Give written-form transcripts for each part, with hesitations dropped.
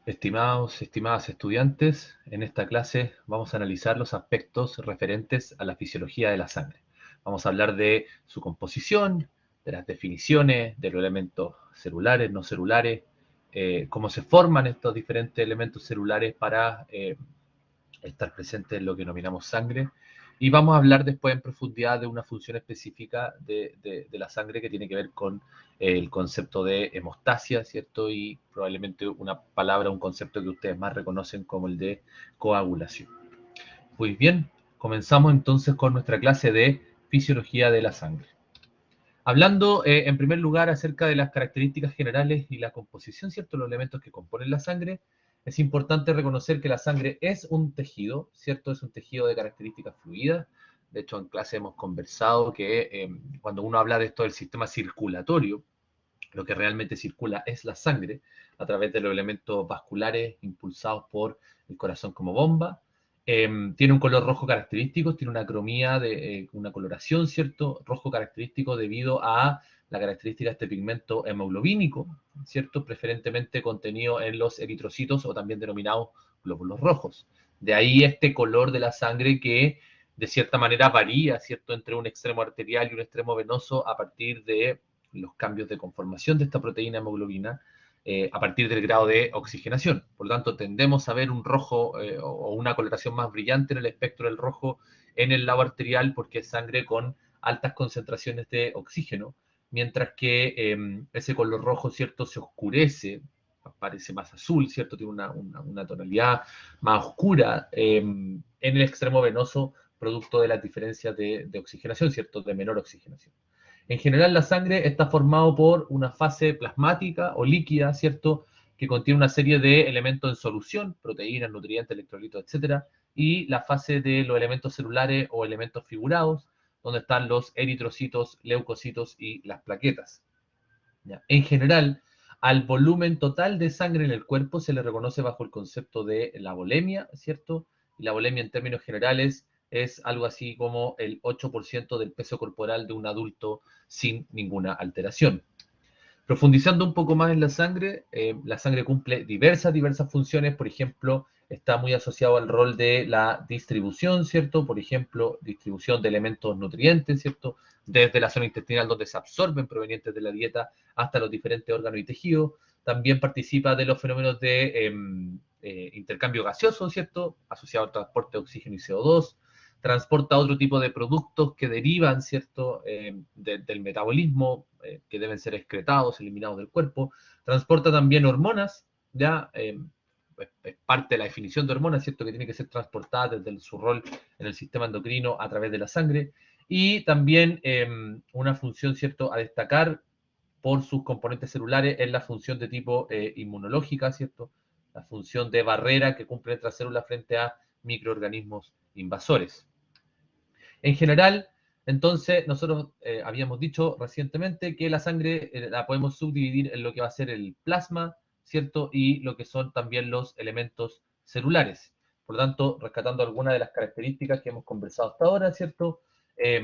Estimados, estimadas estudiantes, en esta clase vamos a analizar los aspectos referentes a la fisiología de la sangre. Vamos a hablar de su composición, de las definiciones, de los elementos celulares, no celulares, cómo se forman estos diferentes elementos celulares para estar presente en lo que denominamos sangre. Y vamos a hablar después en profundidad de una función específica de la sangre que tiene que ver con el concepto de hemostasia, ¿cierto? Y probablemente una palabra, un concepto que ustedes más reconocen como el de coagulación. Muy bien, comenzamos entonces con nuestra clase de fisiología de la sangre. Hablando en primer lugar acerca de las características generales y la composición, ¿cierto? Los elementos que componen la sangre, es importante reconocer que la sangre es un tejido, ¿cierto? Es un tejido de características fluidas. De hecho, en clase hemos conversado que cuando uno habla de esto del sistema circulatorio, lo que realmente circula es la sangre a través de los elementos vasculares impulsados por el corazón como bomba. Tiene un color rojo característico, tiene una cromía, una coloración, ¿cierto? Rojo característico debido a la característica de este pigmento hemoglobínico, ¿cierto? Preferentemente contenido en los eritrocitos o también denominados glóbulos rojos. De ahí este color de la sangre que de cierta manera varía, ¿cierto? Entre un extremo arterial y un extremo venoso a partir de los cambios de conformación de esta proteína hemoglobina a partir del grado de oxigenación. Por lo tanto, tendemos a ver un rojo o una coloración más brillante en el espectro del rojo en el lado arterial porque es sangre con altas concentraciones de oxígeno, mientras que ese color rojo, ¿cierto?, se oscurece, parece más azul, ¿cierto?, tiene una tonalidad más oscura en el extremo venoso, producto de las diferencias de oxigenación, ¿cierto?, de menor oxigenación. En general, la sangre está formado por una fase plasmática o líquida, ¿cierto? Que contiene una serie de elementos en solución, proteínas, nutrientes, electrolitos, etcétera, y la fase de los elementos celulares o elementos figurados, donde están los eritrocitos, leucocitos y las plaquetas. ¿Ya? En general, al volumen total de sangre en el cuerpo se le reconoce bajo el concepto de la volemia, ¿cierto? Y la volemia en términos generales es algo así como el 8% del peso corporal de un adulto sin ninguna alteración. Profundizando un poco más en la sangre cumple diversas funciones, por ejemplo, está muy asociado al rol de la distribución, ¿cierto? Por ejemplo, distribución de elementos nutrientes, ¿cierto? Desde la zona intestinal donde se absorben provenientes de la dieta hasta los diferentes órganos y tejidos. También participa de los fenómenos de intercambio gaseoso, ¿cierto? Asociado al transporte de oxígeno y CO2. Transporta otro tipo de productos que derivan, ¿cierto?, del metabolismo, que deben ser excretados, eliminados del cuerpo. Transporta también hormonas, ya es parte de la definición de hormonas, ¿cierto?, que tiene que ser transportada desde su rol en el sistema endocrino a través de la sangre. Y también una función, ¿cierto?, a destacar por sus componentes celulares es la función de tipo inmunológica, ¿cierto? La función de barrera que cumple nuestra célula frente a microorganismos invasores. En general, entonces, nosotros habíamos dicho recientemente que la sangre la podemos subdividir en lo que va a ser el plasma, ¿cierto? Y lo que son también los elementos celulares. Por lo tanto, rescatando algunas de las características que hemos conversado hasta ahora, ¿cierto? Eh,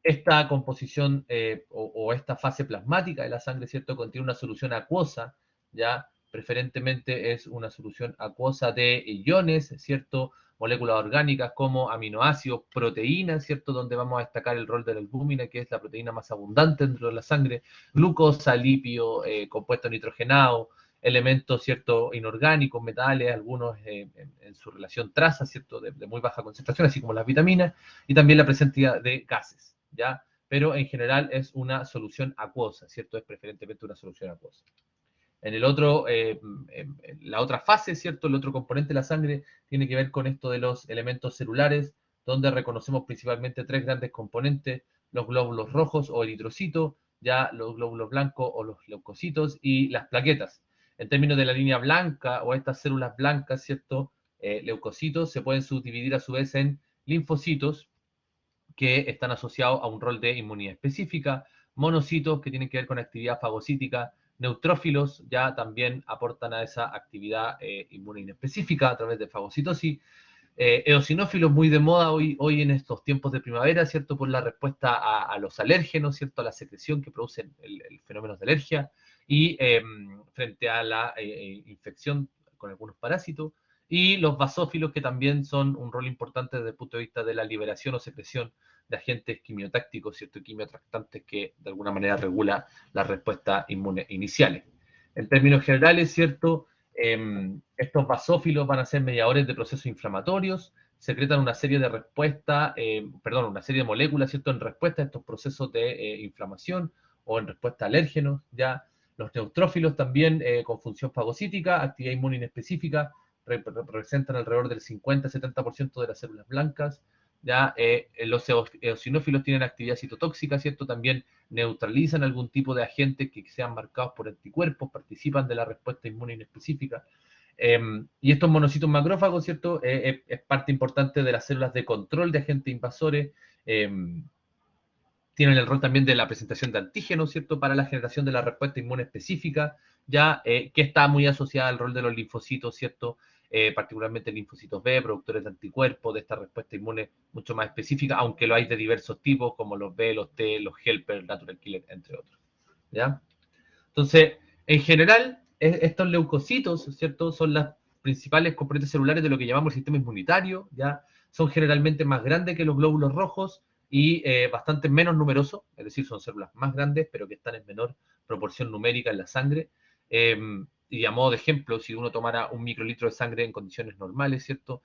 esta composición o esta fase plasmática de la sangre, ¿cierto? Contiene una solución acuosa, ¿ya? Preferentemente es una solución acuosa de iones, ¿cierto? Moléculas orgánicas como aminoácidos, proteínas, ¿cierto? Donde vamos a destacar el rol de la albúmina, que es la proteína más abundante dentro de la sangre, glucosa, lipio, compuestos nitrogenados, elementos, ¿cierto? Inorgánicos, metales, algunos en su relación traza, ¿cierto? De muy baja concentración, así como las vitaminas, y también la presencia de gases, ¿ya? Pero en general es una solución acuosa, ¿cierto? Es preferentemente una solución acuosa. En el otro, en la otra fase, ¿cierto? El otro componente de la sangre tiene que ver con esto de los elementos celulares, donde reconocemos principalmente tres grandes componentes, los glóbulos rojos o eritrocitos, ya los glóbulos blancos o los leucocitos y las plaquetas. En términos de la línea blanca o estas células blancas, ¿cierto? Leucocitos se pueden subdividir a su vez en linfocitos, que están asociados a un rol de inmunidad específica, monocitos que tienen que ver con actividad fagocítica, neutrófilos ya también aportan a esa actividad inmune inespecífica a través de fagocitosis, eosinófilos muy de moda hoy en estos tiempos de primavera, ¿cierto? Por la respuesta a los alérgenos, ¿cierto? A la secreción que producen el fenómeno de alergia y frente a la infección con algunos parásitos, y los basófilos, que también son un rol importante desde el punto de vista de la liberación o secreción de agentes quimiotácticos, ¿cierto? Quimiotractantes que de alguna manera regula la respuesta inmune iniciales. En términos generales, ¿cierto? Estos basófilos van a ser mediadores de procesos inflamatorios, secretan una serie de respuestas, una serie de moléculas, ¿cierto? En respuesta a estos procesos de inflamación o en respuesta a alérgenos, ya. Los neutrófilos también con función fagocítica, actividad inmune inespecífica, representan alrededor del 50-70% de las células blancas. Ya los eosinófilos tienen actividad citotóxica, ¿cierto? También neutralizan algún tipo de agentes que sean marcados por anticuerpos, participan de la respuesta inmune inespecífica. Y estos monocitos macrófagos, ¿cierto? Es parte importante de las células de control de agentes invasores. Tienen el rol también de la presentación de antígenos, ¿cierto? Para la generación de la respuesta inmune específica, ya que está muy asociada al rol de los linfocitos, ¿cierto? Particularmente linfocitos B, productores de anticuerpos, de esta respuesta inmune mucho más específica, aunque lo hay de diversos tipos, como los B, los T, los helper, natural killer, entre otros, ¿ya? Entonces, en general, estos leucocitos, ¿cierto? Son las principales componentes celulares de lo que llamamos el sistema inmunitario, ¿ya? Son generalmente más grandes que los glóbulos rojos y bastante menos numerosos, es decir, son células más grandes, pero que están en menor proporción numérica en la sangre. Y a modo de ejemplo, si uno tomara un microlitro de sangre en condiciones normales, ¿cierto?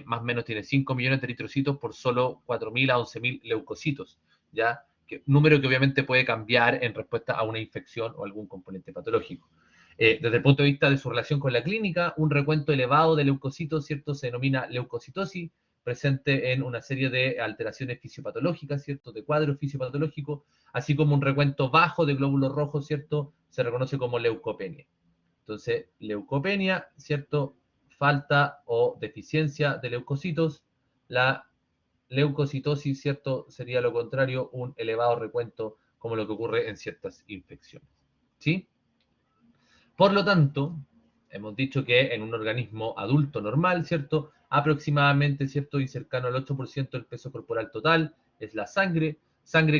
Más o menos tiene 5 millones de eritrocitos por solo 4.000 a 11.000 leucocitos, ¿ya? Número que obviamente puede cambiar en respuesta a una infección o algún componente patológico. Desde el punto de vista de su relación con la clínica, un recuento elevado de leucocitos, ¿cierto? Se denomina leucocitosis, presente en una serie de alteraciones fisiopatológicas, ¿cierto? De cuadros fisiopatológicos, así como un recuento bajo de glóbulos rojos, ¿cierto? Se reconoce como leucopenia. Entonces, leucopenia, ¿cierto? Falta o deficiencia de leucocitos. La leucocitosis, ¿cierto? Sería lo contrario, un elevado recuento, como lo que ocurre en ciertas infecciones. ¿Sí? Por lo tanto, hemos dicho que en un organismo adulto normal, ¿cierto? Aproximadamente, ¿cierto? Y cercano al 8% del peso corporal total es la sangre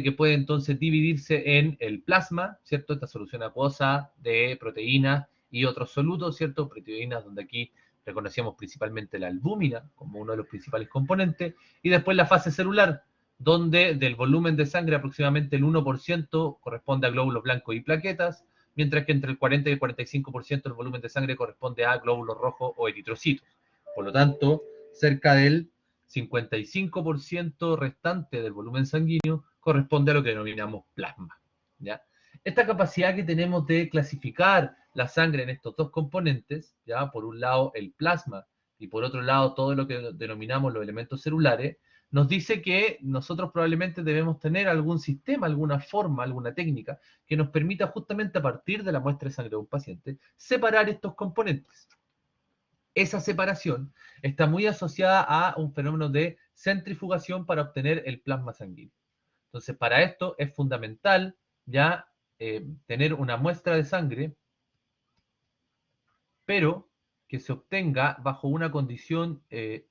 que puede entonces dividirse en el plasma, ¿cierto? Esta solución acuosa de proteínas y otros solutos, ¿cierto? Proteínas donde aquí reconocíamos principalmente la albúmina como uno de los principales componentes, y después la fase celular, donde del volumen de sangre aproximadamente el 1% corresponde a glóbulos blancos y plaquetas, mientras que entre el 40 y el 45% del volumen de sangre corresponde a glóbulos rojos o eritrocitos. Por lo tanto, cerca del 55% restante del volumen sanguíneo corresponde a lo que denominamos plasma, ¿ya? Esta capacidad que tenemos de clasificar la sangre en estos dos componentes, ¿ya? Por un lado el plasma y por otro lado todo lo que denominamos los elementos celulares, nos dice que nosotros probablemente debemos tener algún sistema, alguna forma, alguna técnica que nos permita justamente a partir de la muestra de sangre de un paciente separar estos componentes. Esa separación está muy asociada a un fenómeno de centrifugación para obtener el plasma sanguíneo. Entonces, para esto es fundamental ya tener una muestra de sangre, pero que se obtenga bajo una condición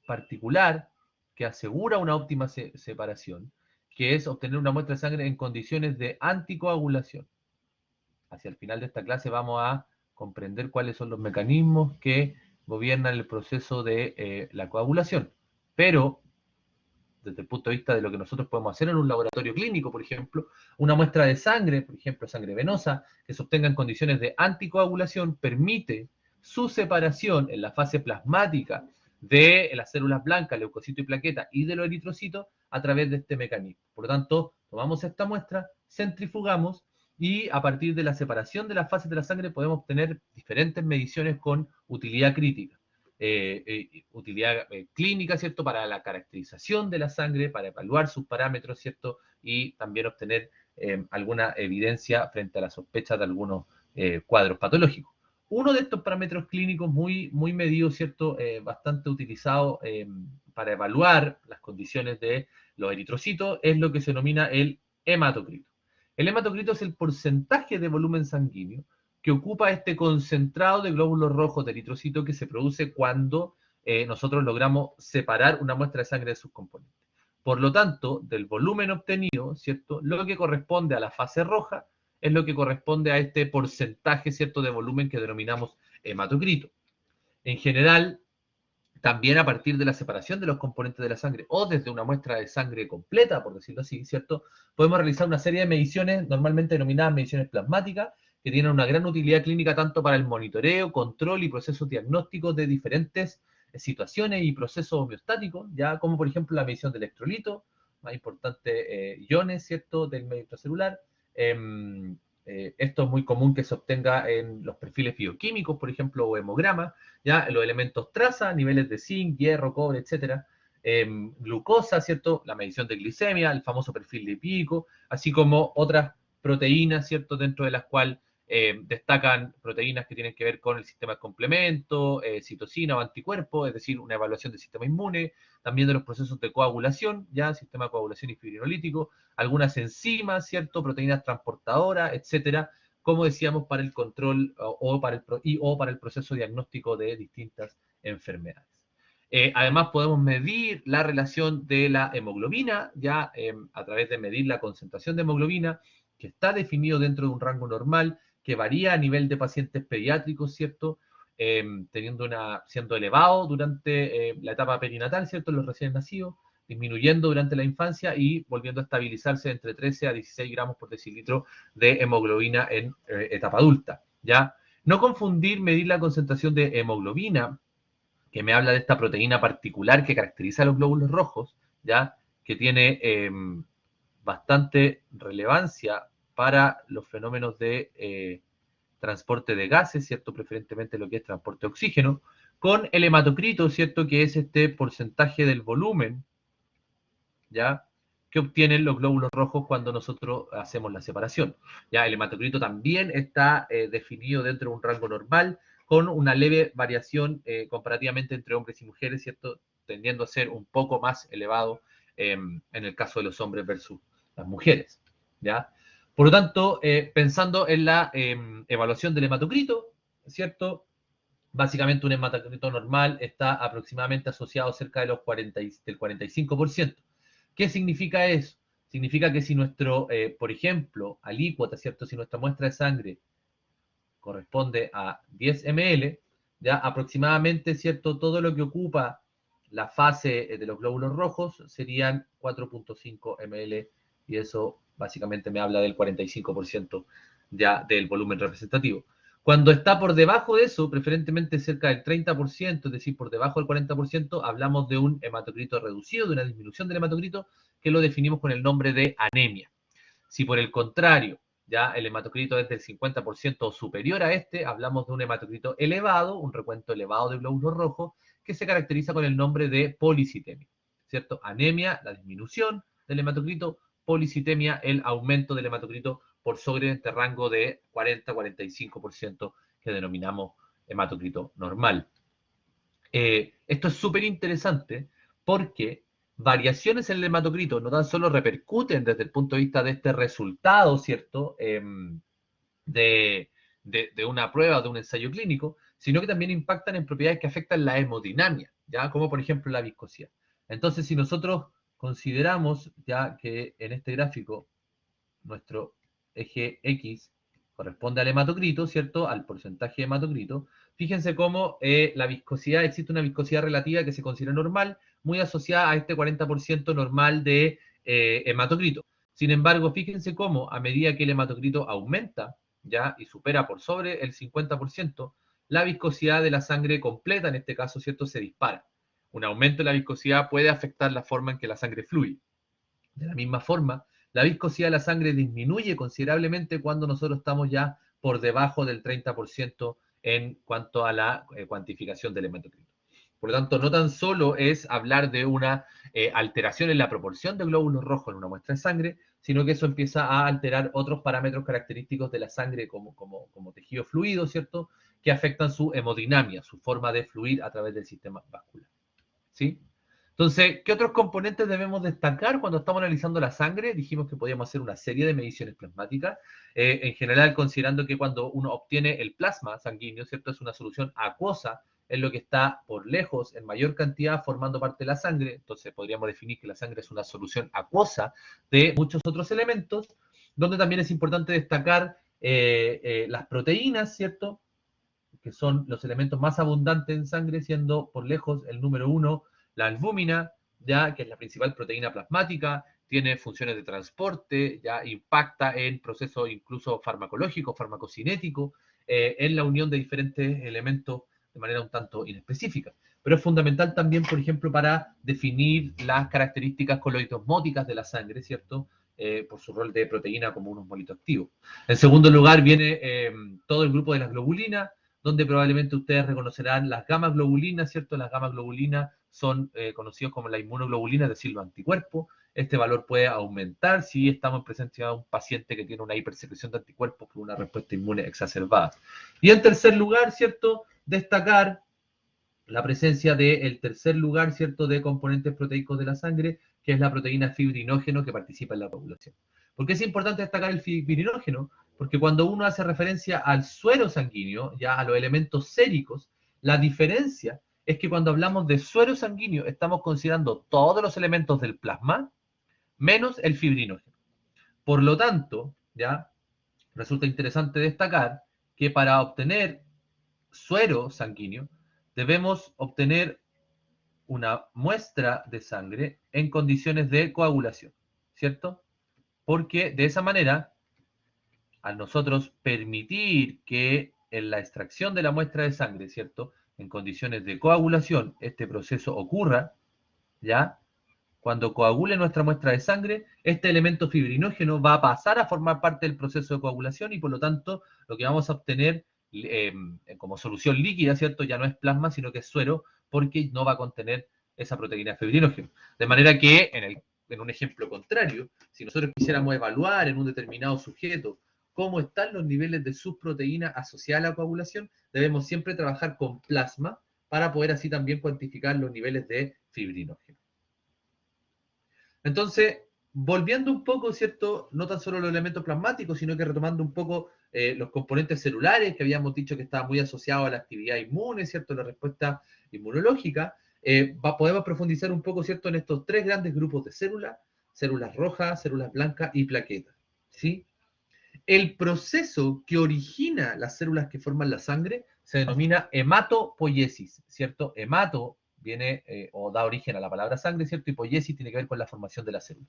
particular que asegura una óptima separación, que es obtener una muestra de sangre en condiciones de anticoagulación. Hacia el final de esta clase vamos a comprender cuáles son los mecanismos que gobiernan el proceso de la coagulación. Pero, desde el punto de vista de lo que nosotros podemos hacer en un laboratorio clínico, por ejemplo, una muestra de sangre, por ejemplo, sangre venosa, que se obtenga en condiciones de anticoagulación, permite su separación en la fase plasmática de las células blancas, leucocitos y plaquetas, y de los eritrocitos a través de este mecanismo. Por lo tanto, tomamos esta muestra, centrifugamos, y a partir de la separación de las fases de la sangre podemos obtener diferentes mediciones con utilidad crítica. Utilidad clínica, ¿cierto? Para la caracterización de la sangre, para evaluar sus parámetros, ¿cierto? Y también obtener alguna evidencia frente a la sospecha de algunos cuadros patológicos. Uno de estos parámetros clínicos muy, muy medidos, ¿cierto? Bastante utilizado para evaluar las condiciones de los eritrocitos es lo que se denomina el hematocrito. El hematocrito es el porcentaje de volumen sanguíneo que ocupa este concentrado de glóbulos rojos de eritrocito que se produce cuando nosotros logramos separar una muestra de sangre de sus componentes. Por lo tanto, del volumen obtenido, ¿cierto? Lo que corresponde a la fase roja es lo que corresponde a este porcentaje, ¿cierto?, de volumen que denominamos hematocrito. En general, también a partir de la separación de los componentes de la sangre o desde una muestra de sangre completa, por decirlo así, ¿cierto? Podemos realizar una serie de mediciones, normalmente denominadas mediciones plasmáticas, que tienen una gran utilidad clínica tanto para el monitoreo, control y procesos diagnósticos de diferentes situaciones y procesos homeostáticos, ya como por ejemplo la medición de electrolitos, más importante, iones, ¿cierto?, del medio intracelular. Esto es muy común que se obtenga en los perfiles bioquímicos, por ejemplo, o hemogramas, ya los elementos traza, niveles de zinc, hierro, cobre, etcétera, glucosa, ¿cierto? La medición de glicemia, el famoso perfil lipídico, así como otras proteínas, ¿cierto? Dentro de las cuales destacan proteínas que tienen que ver con el sistema de complemento, citocina o anticuerpos, es decir, una evaluación del sistema inmune, también de los procesos de coagulación, ya sistema de coagulación y fibrinolítico, algunas enzimas, ¿cierto? Proteínas transportadoras, etcétera, como decíamos, para el control o para el proceso diagnóstico de distintas enfermedades. Además, podemos medir la relación de la hemoglobina, ya a través de medir la concentración de hemoglobina, que está definido dentro de un rango normal, que varía a nivel de pacientes pediátricos, ¿cierto? Siendo elevado durante la etapa perinatal, ¿cierto? En los recién nacidos, disminuyendo durante la infancia y volviendo a estabilizarse entre 13 a 16 gramos por decilitro de hemoglobina en etapa adulta, ¿ya? No confundir medir la concentración de hemoglobina, que me habla de esta proteína particular que caracteriza a los glóbulos rojos, ¿ya? Que tiene bastante relevancia para los fenómenos de transporte de gases, ¿cierto? Preferentemente lo que es transporte de oxígeno, con el hematocrito, ¿cierto? Que es este porcentaje del volumen, ¿ya? Que obtienen los glóbulos rojos cuando nosotros hacemos la separación. Ya, el hematocrito también está definido dentro de un rango normal, con una leve variación comparativamente entre hombres y mujeres, ¿cierto? Tendiendo a ser un poco más elevado en el caso de los hombres versus las mujeres, ¿ya? Por lo tanto, pensando en la evaluación del hematocrito, ¿cierto? Básicamente un hematocrito normal está aproximadamente asociado cerca de del 45%. ¿Qué significa eso? Significa que si nuestro, por ejemplo, alícuota, ¿cierto? Si nuestra muestra de sangre corresponde a 10 ml, ya aproximadamente, ¿cierto? Todo lo que ocupa la fase de los glóbulos rojos serían 4.5 ml y eso básicamente me habla del 45% ya del volumen representativo. Cuando está por debajo de eso, preferentemente cerca del 30%, es decir, por debajo del 40%, hablamos de un hematocrito reducido, de una disminución del hematocrito, que lo definimos con el nombre de anemia. Si por el contrario, ya el hematocrito es del 50% o superior a este, hablamos de un hematocrito elevado, un recuento elevado de glóbulos rojos, que se caracteriza con el nombre de policitemia, ¿cierto? Anemia, la disminución del hematocrito, policitemia, el aumento del hematocrito por sobre este rango de 40-45% que denominamos hematocrito normal. Esto es súper interesante porque variaciones en el hematocrito no tan solo repercuten desde el punto de vista de este resultado, ¿cierto? De una prueba, de un ensayo clínico, sino que también impactan en propiedades que afectan la hemodinamia, ¿ya? Como por ejemplo la viscosidad. Entonces, si nosotros consideramos ya que en este gráfico nuestro eje X corresponde al hematocrito, ¿cierto? Al porcentaje de hematocrito. Fíjense cómo la viscosidad, existe una viscosidad relativa que se considera normal, muy asociada a este 40% normal de hematocrito. Sin embargo, fíjense cómo a medida que el hematocrito aumenta, ¿ya? Y supera por sobre el 50%, la viscosidad de la sangre completa, en este caso, ¿cierto? Se dispara. Un aumento de la viscosidad puede afectar la forma en que la sangre fluye. De la misma forma, la viscosidad de la sangre disminuye considerablemente cuando nosotros estamos ya por debajo del 30% en cuanto a la cuantificación del hematocrito. Por lo tanto, no tan solo es hablar de una alteración en la proporción de glóbulos rojos en una muestra de sangre, sino que eso empieza a alterar otros parámetros característicos de la sangre como tejido fluido, ¿cierto? Que afectan su hemodinamia, su forma de fluir a través del sistema vascular. ¿Sí? Entonces, ¿qué otros componentes debemos destacar cuando estamos analizando la sangre? Dijimos que podíamos hacer una serie de mediciones plasmáticas, en general considerando que cuando uno obtiene el plasma sanguíneo, ¿cierto? Es una solución acuosa, es lo que está por lejos, en mayor cantidad, formando parte de la sangre. Entonces, podríamos definir que la sangre es una solución acuosa de muchos otros elementos, donde también es importante destacar las proteínas, ¿cierto? que son los elementos más abundantes en sangre, siendo por lejos el número uno la albúmina, ya que es la principal proteína plasmática, tiene funciones de transporte, ya impacta en procesos incluso farmacológicos, farmacocinéticos, en la unión de diferentes elementos de manera un tanto inespecífica. Pero es fundamental también, por ejemplo, para definir las características coloidosmóticas de la sangre, ¿cierto? Por su rol de proteína como un osmolito activo. En segundo lugar viene todo el grupo de las globulinas, donde probablemente ustedes reconocerán las gamma globulinas, ¿cierto? Las gamma globulinas son conocidos como la inmunoglobulina, es decir, los anticuerpos. Este valor puede aumentar si estamos en presencia de un paciente que tiene una hipersecreción de anticuerpos por una respuesta inmune exacerbada. Y en tercer lugar, ¿cierto? Destacar la presencia del tercer lugar, ¿cierto?, de componentes proteicos de la sangre, que es la proteína fibrinógeno que participa en la coagulación. ¿Por qué es importante destacar el fibrinógeno? Porque cuando uno hace referencia al suero sanguíneo, ya a los elementos séricos, la diferencia es que cuando hablamos de suero sanguíneo estamos considerando todos los elementos del plasma menos el fibrinógeno. Por lo tanto, ya resulta interesante destacar que para obtener suero sanguíneo debemos obtener una muestra de sangre en condiciones de coagulación, ¿cierto? Porque de esa manera, al nosotros permitir que en la extracción de la muestra de sangre, ¿cierto? En condiciones de coagulación, este proceso ocurra, ¿ya? Cuando coagule nuestra muestra de sangre, este elemento fibrinógeno va a pasar a formar parte del proceso de coagulación y por lo tanto lo que vamos a obtener como solución líquida, ¿cierto? Ya no es plasma, sino que es suero, porque no va a contener esa proteína fibrinógeno. De manera que, en un ejemplo contrario, si nosotros quisiéramos evaluar en un determinado sujeto cómo están los niveles de subproteína asociada a la coagulación, debemos siempre trabajar con plasma para poder así también cuantificar los niveles de fibrinógeno. Entonces, volviendo un poco, ¿cierto? No tan solo los elementos plasmáticos, sino que retomando un poco los componentes celulares, que habíamos dicho que estaban muy asociados a la actividad inmune, ¿cierto? La respuesta inmunológica. Podemos profundizar un poco, ¿cierto? En estos tres grandes grupos de células: células rojas, células blancas y plaquetas, ¿sí? El proceso que origina las células que forman la sangre se denomina hematopoiesis, ¿cierto? Hemato viene o da origen a la palabra sangre, ¿cierto? Y poiesis tiene que ver con la formación de la célula.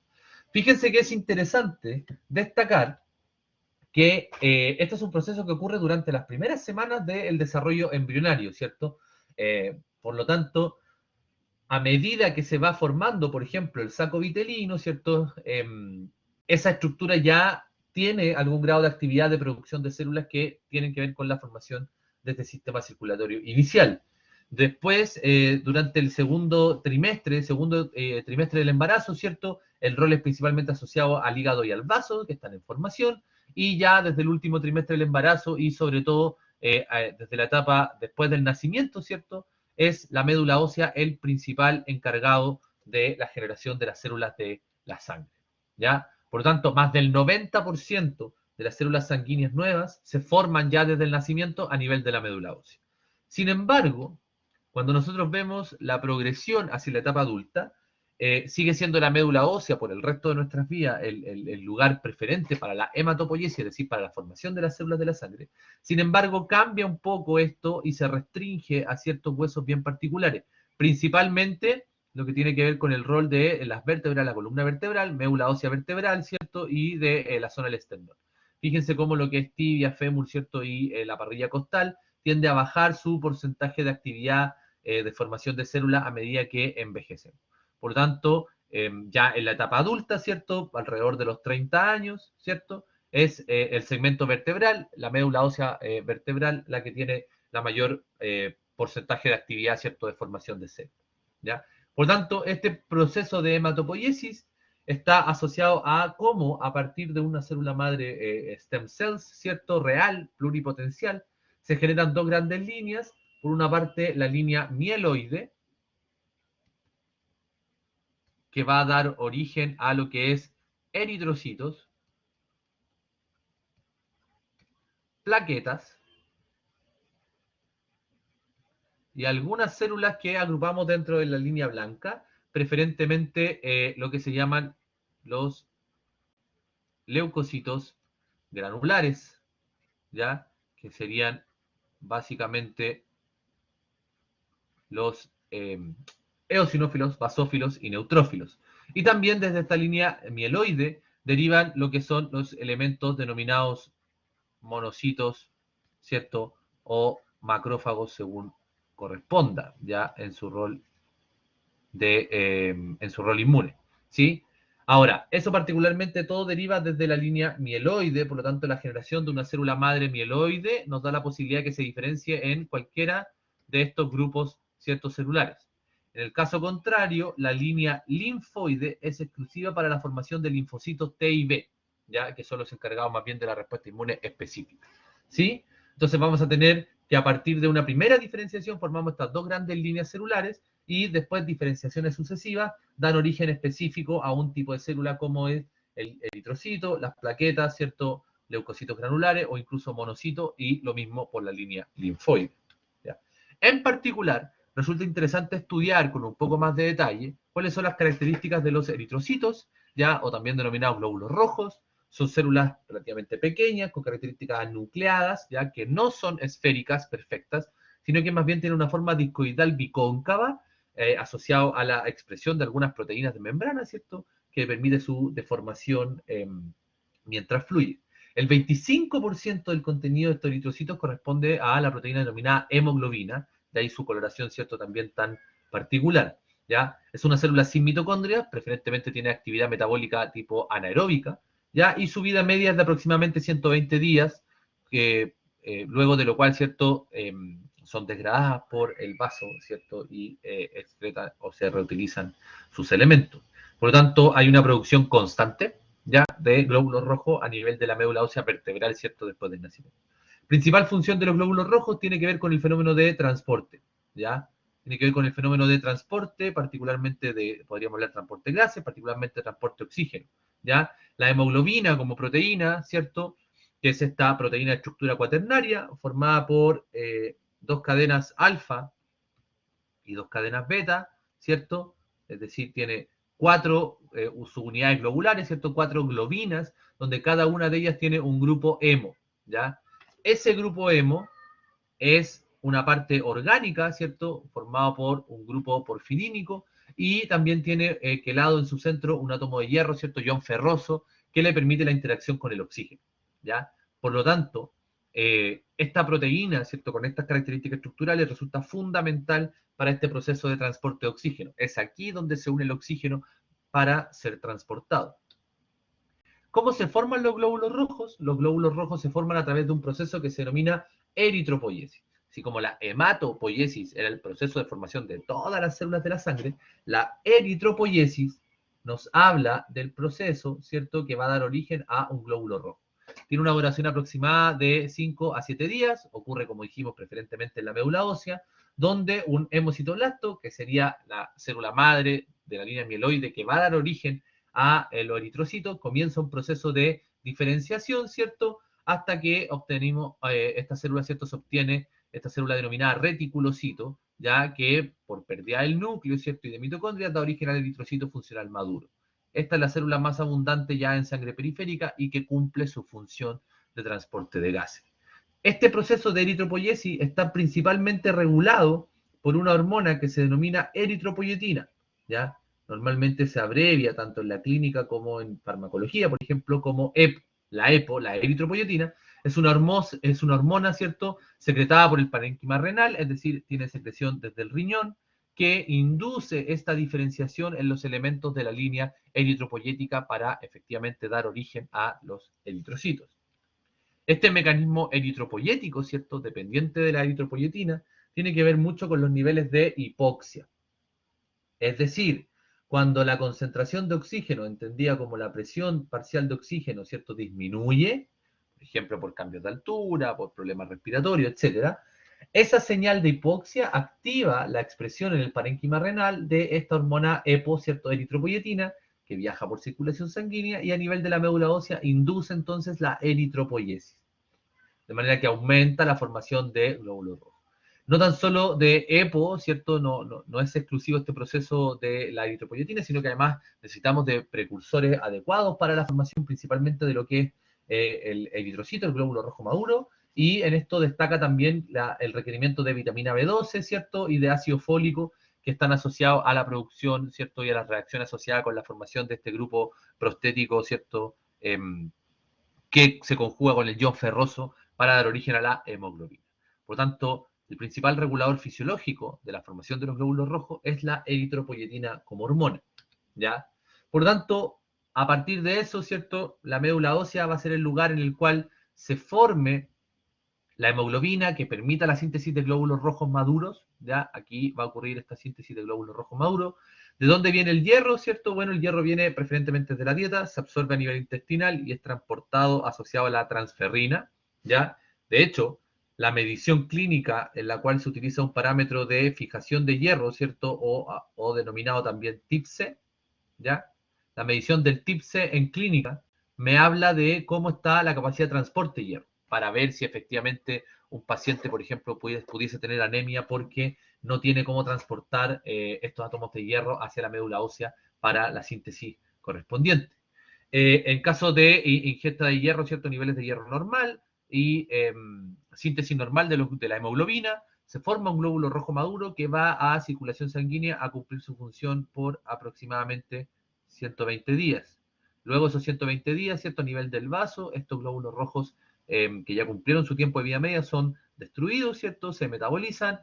Fíjense que es interesante destacar que este es un proceso que ocurre durante las primeras semanas del desarrollo embrionario, ¿cierto? Por lo tanto, a medida que se va formando, por ejemplo, el saco vitelino, ¿cierto? Esa estructura ya tiene algún grado de actividad de producción de células que tienen que ver con la formación de este sistema circulatorio inicial. Después, durante el segundo trimestre del embarazo, ¿cierto? El rol es principalmente asociado al hígado y al vaso, que están en formación, y ya desde el último trimestre del embarazo y sobre todo desde la etapa después del nacimiento, ¿cierto? Es la médula ósea el principal encargado de la generación de las células de la sangre, ¿ya? Por lo tanto, más del 90% de las células sanguíneas nuevas se forman ya desde el nacimiento a nivel de la médula ósea. Sin embargo, cuando nosotros vemos la progresión hacia la etapa adulta, sigue siendo la médula ósea por el resto de nuestras vidas el lugar preferente para la hematopoiesis, es decir, para la formación de las células de la sangre. Sin embargo, cambia un poco esto y se restringe a ciertos huesos bien particulares, principalmente lo que tiene que ver con el rol de las vértebras, la columna vertebral, médula ósea vertebral, ¿cierto? Y de la zona del esternón. Fíjense cómo lo que es tibia, fémur, ¿cierto? Y la parrilla costal tiende a bajar su porcentaje de actividad de formación de células a medida que envejecen. Por lo tanto, ya en la etapa adulta, ¿cierto? Alrededor de los 30 años, ¿cierto? Es el segmento vertebral, la médula ósea vertebral, la que tiene la mayor porcentaje de actividad, ¿cierto? De formación de células, ¿ya? Por lo tanto, este proceso de hematopoiesis está asociado a cómo, a partir de una célula madre stem cells, ¿cierto? Real, pluripotencial, se generan dos grandes líneas. Por una parte, la línea mieloide, que va a dar origen a lo que es eritrocitos, plaquetas y algunas células que agrupamos dentro de la línea blanca, preferentemente lo que se llaman los leucocitos granulares, ¿ya? Que serían básicamente los eosinófilos, basófilos y neutrófilos. Y también desde esta línea mieloide derivan lo que son los elementos denominados monocitos, ¿cierto? O macrófagos según corresponda, ya en su rol inmune, ¿sí? Ahora, eso particularmente todo deriva desde la línea mieloide, por lo tanto la generación de una célula madre mieloide nos da la posibilidad de que se diferencie en cualquiera de estos grupos ciertos celulares. En el caso contrario, la línea linfoide es exclusiva para la formación de linfocitos T y B, ya que son los encargados más bien de la respuesta inmune específica, ¿sí? Entonces vamos a tener que a partir de una primera diferenciación formamos estas dos grandes líneas celulares y después diferenciaciones sucesivas dan origen específico a un tipo de célula como es el eritrocito, las plaquetas, ¿cierto? Leucocitos granulares o incluso monocitos y lo mismo por la línea linfoide. ¿Ya? En particular, resulta interesante estudiar con un poco más de detalle cuáles son las características de los eritrocitos, ya, o también denominados glóbulos rojos. Son células relativamente pequeñas, con características nucleadas, ya que no son esféricas perfectas, sino que más bien tienen una forma discoidal bicóncava, asociado a la expresión de algunas proteínas de membrana, ¿cierto? Que permite su deformación mientras fluye. El 25% del contenido de estos eritrocitos corresponde a la proteína denominada hemoglobina, de ahí su coloración, ¿cierto? También tan particular, ¿ya? Es una célula sin mitocondrias, preferentemente tiene actividad metabólica tipo anaeróbica, ¿ya? Y su vida media es de aproximadamente 120 días, luego de lo cual, ¿cierto? Son degradadas por el vaso, ¿cierto? Y excretan o se reutilizan sus elementos. Por lo tanto, hay una producción constante, ¿ya? De glóbulos rojos a nivel de la médula ósea vertebral, ¿cierto? Después del nacimiento. Principal función de los glóbulos rojos tiene que ver con el fenómeno de transporte, ¿ya? Tiene que ver con el fenómeno de transporte, particularmente podríamos hablar de transporte de gases, particularmente de transporte de oxígeno, ¿ya? La hemoglobina como proteína, ¿cierto? Que es esta proteína de estructura cuaternaria, formada por dos cadenas alfa y dos cadenas beta, ¿cierto? Es decir, tiene cuatro subunidades globulares, ¿cierto? Cuatro globinas, donde cada una de ellas tiene un grupo hemo, ¿ya? Ese grupo hemo es una parte orgánica, ¿cierto? Formado por un grupo porfirínico y también tiene quelado en su centro un átomo de hierro, ¿cierto? Ion ferroso, que le permite la interacción con el oxígeno, ¿ya? Por lo tanto, esta proteína, ¿cierto? Con estas características estructurales resulta fundamental para este proceso de transporte de oxígeno. Es aquí donde se une el oxígeno para ser transportado. ¿Cómo se forman los glóbulos rojos? Los glóbulos rojos se forman a través de un proceso que se denomina eritropoiesis. Así como la hematopoiesis era el proceso de formación de todas las células de la sangre, la eritropoiesis nos habla del proceso, ¿cierto?, que va a dar origen a un glóbulo rojo. Tiene una duración aproximada de 5 a 7 días, ocurre, como dijimos, preferentemente en la médula ósea, donde un hemocitoblasto, que sería la célula madre de la línea mieloide que va a dar origen a los eritrocitos, comienza un proceso de diferenciación, ¿cierto? Hasta que obtenemos esta célula, ¿cierto? Se obtiene esta célula denominada reticulocito, ya que por pérdida del núcleo, ¿cierto? Y de mitocondrias da origen al eritrocito funcional maduro. Esta es la célula más abundante ya en sangre periférica y que cumple su función de transporte de gases. Este proceso de eritropoiesis está principalmente regulado por una hormona que se denomina eritropoyetina, ¿ya? Normalmente se abrevia tanto en la clínica como en farmacología, por ejemplo, como EPO. La EPO, la eritropoyetina, es una hormona, ¿cierto?, secretada por el parénquima renal, es decir, tiene secreción desde el riñón, que induce esta diferenciación en los elementos de la línea eritropoyética para efectivamente dar origen a los eritrocitos. Este mecanismo eritropoyético, ¿cierto?, dependiente de la eritropoyetina, tiene que ver mucho con los niveles de hipoxia. Es decir, cuando la concentración de oxígeno, entendida como la presión parcial de oxígeno, ¿cierto?, disminuye, por ejemplo, por cambios de altura, por problemas respiratorios, etc., esa señal de hipoxia activa la expresión en el parénquima renal de esta hormona EPO, ¿cierto?, eritropoyetina, que viaja por circulación sanguínea y a nivel de la médula ósea induce entonces la eritropoiesis. De manera que aumenta la formación de glóbulos rojos. No tan solo de EPO, ¿cierto? No es exclusivo este proceso de la eritropoyetina, sino que además necesitamos de precursores adecuados para la formación principalmente de lo que es el eritrocito, el glóbulo rojo maduro, y en esto destaca también el requerimiento de vitamina B12, ¿cierto? Y de ácido fólico, que están asociados a la producción, ¿cierto? Y a las reacciones asociadas con la formación de este grupo prostético, ¿cierto? Que se conjuga con el ion ferroso para dar origen a la hemoglobina. Por lo tanto, el principal regulador fisiológico de la formación de los glóbulos rojos es la eritropoyetina como hormona, ¿ya? Por lo tanto, a partir de eso, ¿cierto? La médula ósea va a ser el lugar en el cual se forme la hemoglobina que permita la síntesis de glóbulos rojos maduros, ¿ya? Aquí va a ocurrir esta síntesis de glóbulos rojos maduros. ¿De dónde viene el hierro, cierto? Bueno, el hierro viene preferentemente de la dieta, se absorbe a nivel intestinal y es transportado asociado a la transferrina, ¿ya? De hecho, la medición clínica en la cual se utiliza un parámetro de fijación de hierro, ¿cierto? O denominado también TIPSE, ¿ya? La medición del TIPSE en clínica me habla de cómo está la capacidad de transporte de hierro, para ver si efectivamente un paciente, por ejemplo, pudiese tener anemia porque no tiene cómo transportar estos átomos de hierro hacia la médula ósea para la síntesis correspondiente. En caso de ingesta de hierro, ciertos niveles de hierro normal y síntesis normal de la hemoglobina, se forma un glóbulo rojo maduro que va a circulación sanguínea a cumplir su función por aproximadamente 120 días. Luego de esos 120 días, cierto nivel del vaso, estos glóbulos rojos que ya cumplieron su tiempo de vida media son destruidos, ¿cierto? Se metabolizan,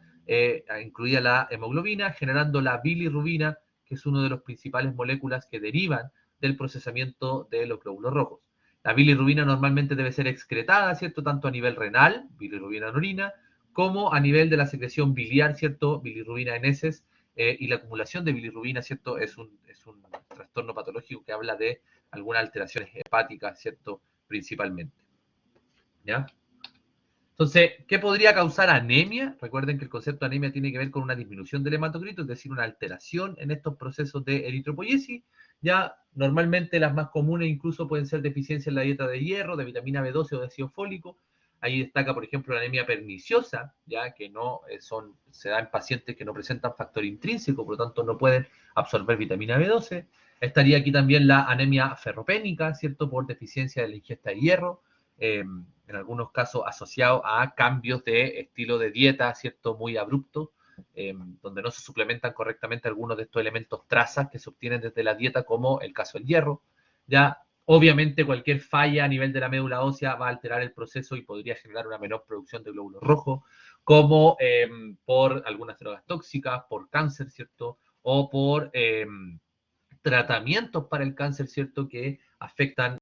incluida la hemoglobina, generando la bilirrubina, que es una de las principales moléculas que derivan del procesamiento de los glóbulos rojos. La bilirrubina normalmente debe ser excretada, ¿cierto? Tanto a nivel renal, bilirrubina en orina, como a nivel de la secreción biliar, ¿cierto? Bilirrubina en heces, y la acumulación de bilirrubina, ¿cierto? Es un trastorno patológico que habla de algunas alteraciones hepáticas, ¿cierto? Principalmente. ¿Ya? Entonces, ¿qué podría causar anemia? Recuerden que el concepto de anemia tiene que ver con una disminución del hematocrito, es decir, una alteración en estos procesos de eritropoyesis. Ya normalmente las más comunes incluso pueden ser deficiencia en la dieta de hierro, de vitamina B12 o de ácido fólico. Ahí destaca, por ejemplo, la anemia perniciosa, ya que no se da en pacientes que no presentan factor intrínseco, por lo tanto no pueden absorber vitamina B12. Estaría aquí también la anemia ferropénica, ¿cierto? Por deficiencia de la ingesta de hierro. En algunos casos asociado a cambios de estilo de dieta, ¿cierto? Muy abrupto, donde no se suplementan correctamente algunos de estos elementos trazas que se obtienen desde la dieta, como el caso del hierro. Ya, obviamente, cualquier falla a nivel de la médula ósea va a alterar el proceso y podría generar una menor producción de glóbulos rojos, como por algunas drogas tóxicas, por cáncer, ¿cierto? O por tratamientos para el cáncer, ¿cierto? Que afectan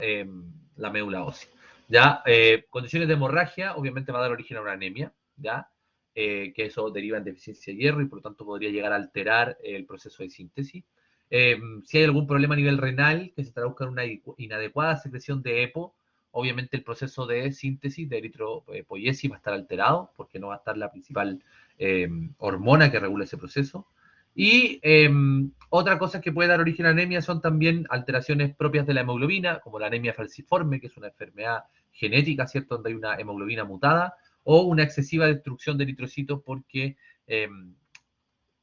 la médula ósea. ¿Ya? Condiciones de hemorragia, obviamente va a dar origen a una anemia, ¿ya? Que eso deriva en deficiencia de hierro y por lo tanto podría llegar a alterar el proceso de síntesis. Si hay algún problema a nivel renal que se traduzca en una inadecuada secreción de EPO, obviamente el proceso de síntesis de eritropoyesis va a estar alterado porque no va a estar la principal hormona que regula ese proceso. Y otra cosa que puede dar origen a anemia son también alteraciones propias de la hemoglobina, como la anemia falciforme, que es una enfermedad genética, ¿cierto?, donde hay una hemoglobina mutada, o una excesiva destrucción de eritrocitos porque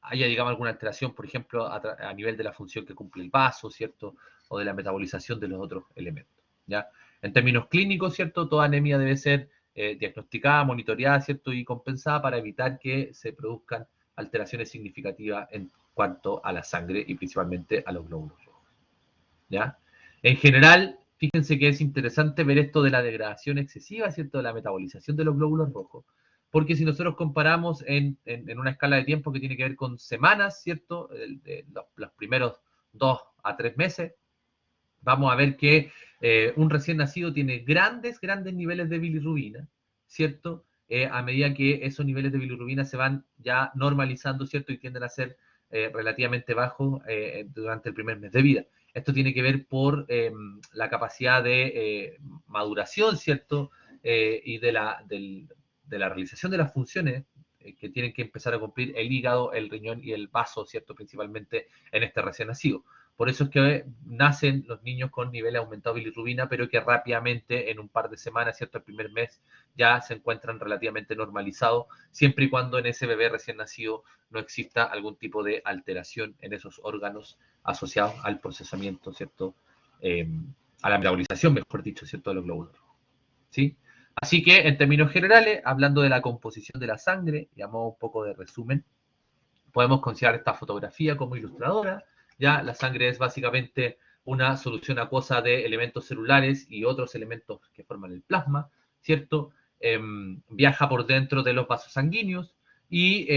haya, digamos, alguna alteración, por ejemplo, a nivel de la función que cumple el vaso, ¿cierto?, o de la metabolización de los otros elementos, ¿ya? En términos clínicos, ¿cierto?, toda anemia debe ser diagnosticada, monitoreada, ¿cierto?, y compensada para evitar que se produzcan alteraciones significativas en cuanto a la sangre y principalmente a los glóbulos rojos, ¿ya? En general, fíjense que es interesante ver esto de la degradación excesiva, ¿cierto?, de la metabolización de los glóbulos rojos, porque si nosotros comparamos en una escala de tiempo que tiene que ver con semanas, ¿cierto?, los primeros 2 a 3 meses, vamos a ver que un recién nacido tiene grandes niveles de bilirrubina, ¿cierto? A medida que esos niveles de bilirrubina se van ya normalizando, ¿cierto? Y tienden a ser relativamente bajos durante el primer mes de vida. Esto tiene que ver por la capacidad de maduración, ¿cierto? Y de la realización de las funciones que tienen que empezar a cumplir el hígado, el riñón y el vaso, ¿cierto? Principalmente en este recién nacido. Por eso es que nacen los niños con niveles aumentados de bilirrubina, pero que rápidamente, en un par de semanas, ¿cierto? El primer mes, ya se encuentran relativamente normalizados, siempre y cuando en ese bebé recién nacido no exista algún tipo de alteración en esos órganos asociados al procesamiento, ¿cierto? A la metabolización, mejor dicho, ¿cierto? De los glóbulos rojos, ¿sí? Así que, en términos generales, hablando de la composición de la sangre, y a modo un poco de resumen, podemos considerar esta fotografía como ilustradora. Ya la sangre es básicamente una solución acuosa de elementos celulares y otros elementos que forman el plasma, ¿cierto? Viaja por dentro de los vasos sanguíneos y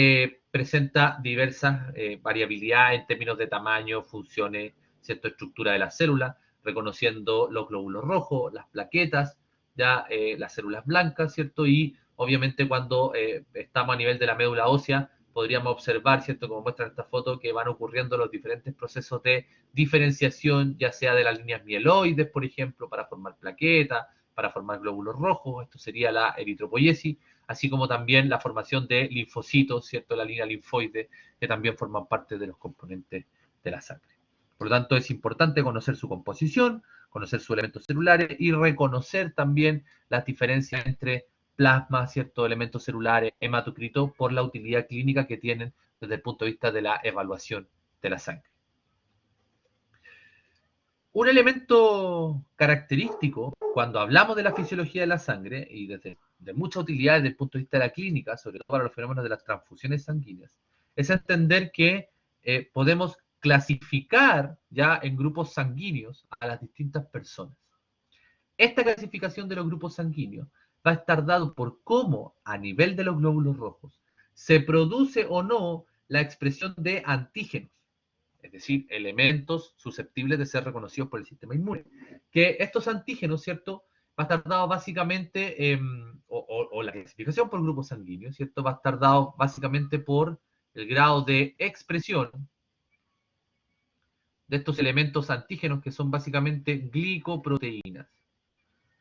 presenta diversas variabilidades en términos de tamaño, funciones, ¿cierto? Estructura de las células, reconociendo los glóbulos rojos, las plaquetas, ya las células blancas, ¿cierto? Y obviamente cuando estamos a nivel de la médula ósea, podríamos observar, ¿cierto? Como muestra esta foto, que van ocurriendo los diferentes procesos de diferenciación, ya sea de las líneas mieloides, por ejemplo, para formar plaquetas, para formar glóbulos rojos, esto sería la eritropoiesis, así como también la formación de linfocitos, ¿cierto? La línea linfoide, que también forman parte de los componentes de la sangre. Por lo tanto, es importante conocer su composición, conocer sus elementos celulares y reconocer también las diferencias entre plasma, ciertos elementos celulares, hematocrito, por la utilidad clínica que tienen desde el punto de vista de la evaluación de la sangre. Un elemento característico cuando hablamos de la fisiología de la sangre y de mucha utilidad desde el punto de vista de la clínica, sobre todo para los fenómenos de las transfusiones sanguíneas, es entender que podemos clasificar ya en grupos sanguíneos a las distintas personas. Esta clasificación de los grupos sanguíneos va a estar dado por cómo, a nivel de los glóbulos rojos, se produce o no la expresión de antígenos, es decir, elementos susceptibles de ser reconocidos por el sistema inmune. Que estos antígenos, ¿cierto? Va a estar dado básicamente, o la clasificación por grupos sanguíneos, ¿cierto? Va a estar dado básicamente por el grado de expresión de estos elementos antígenos que son básicamente glicoproteínas.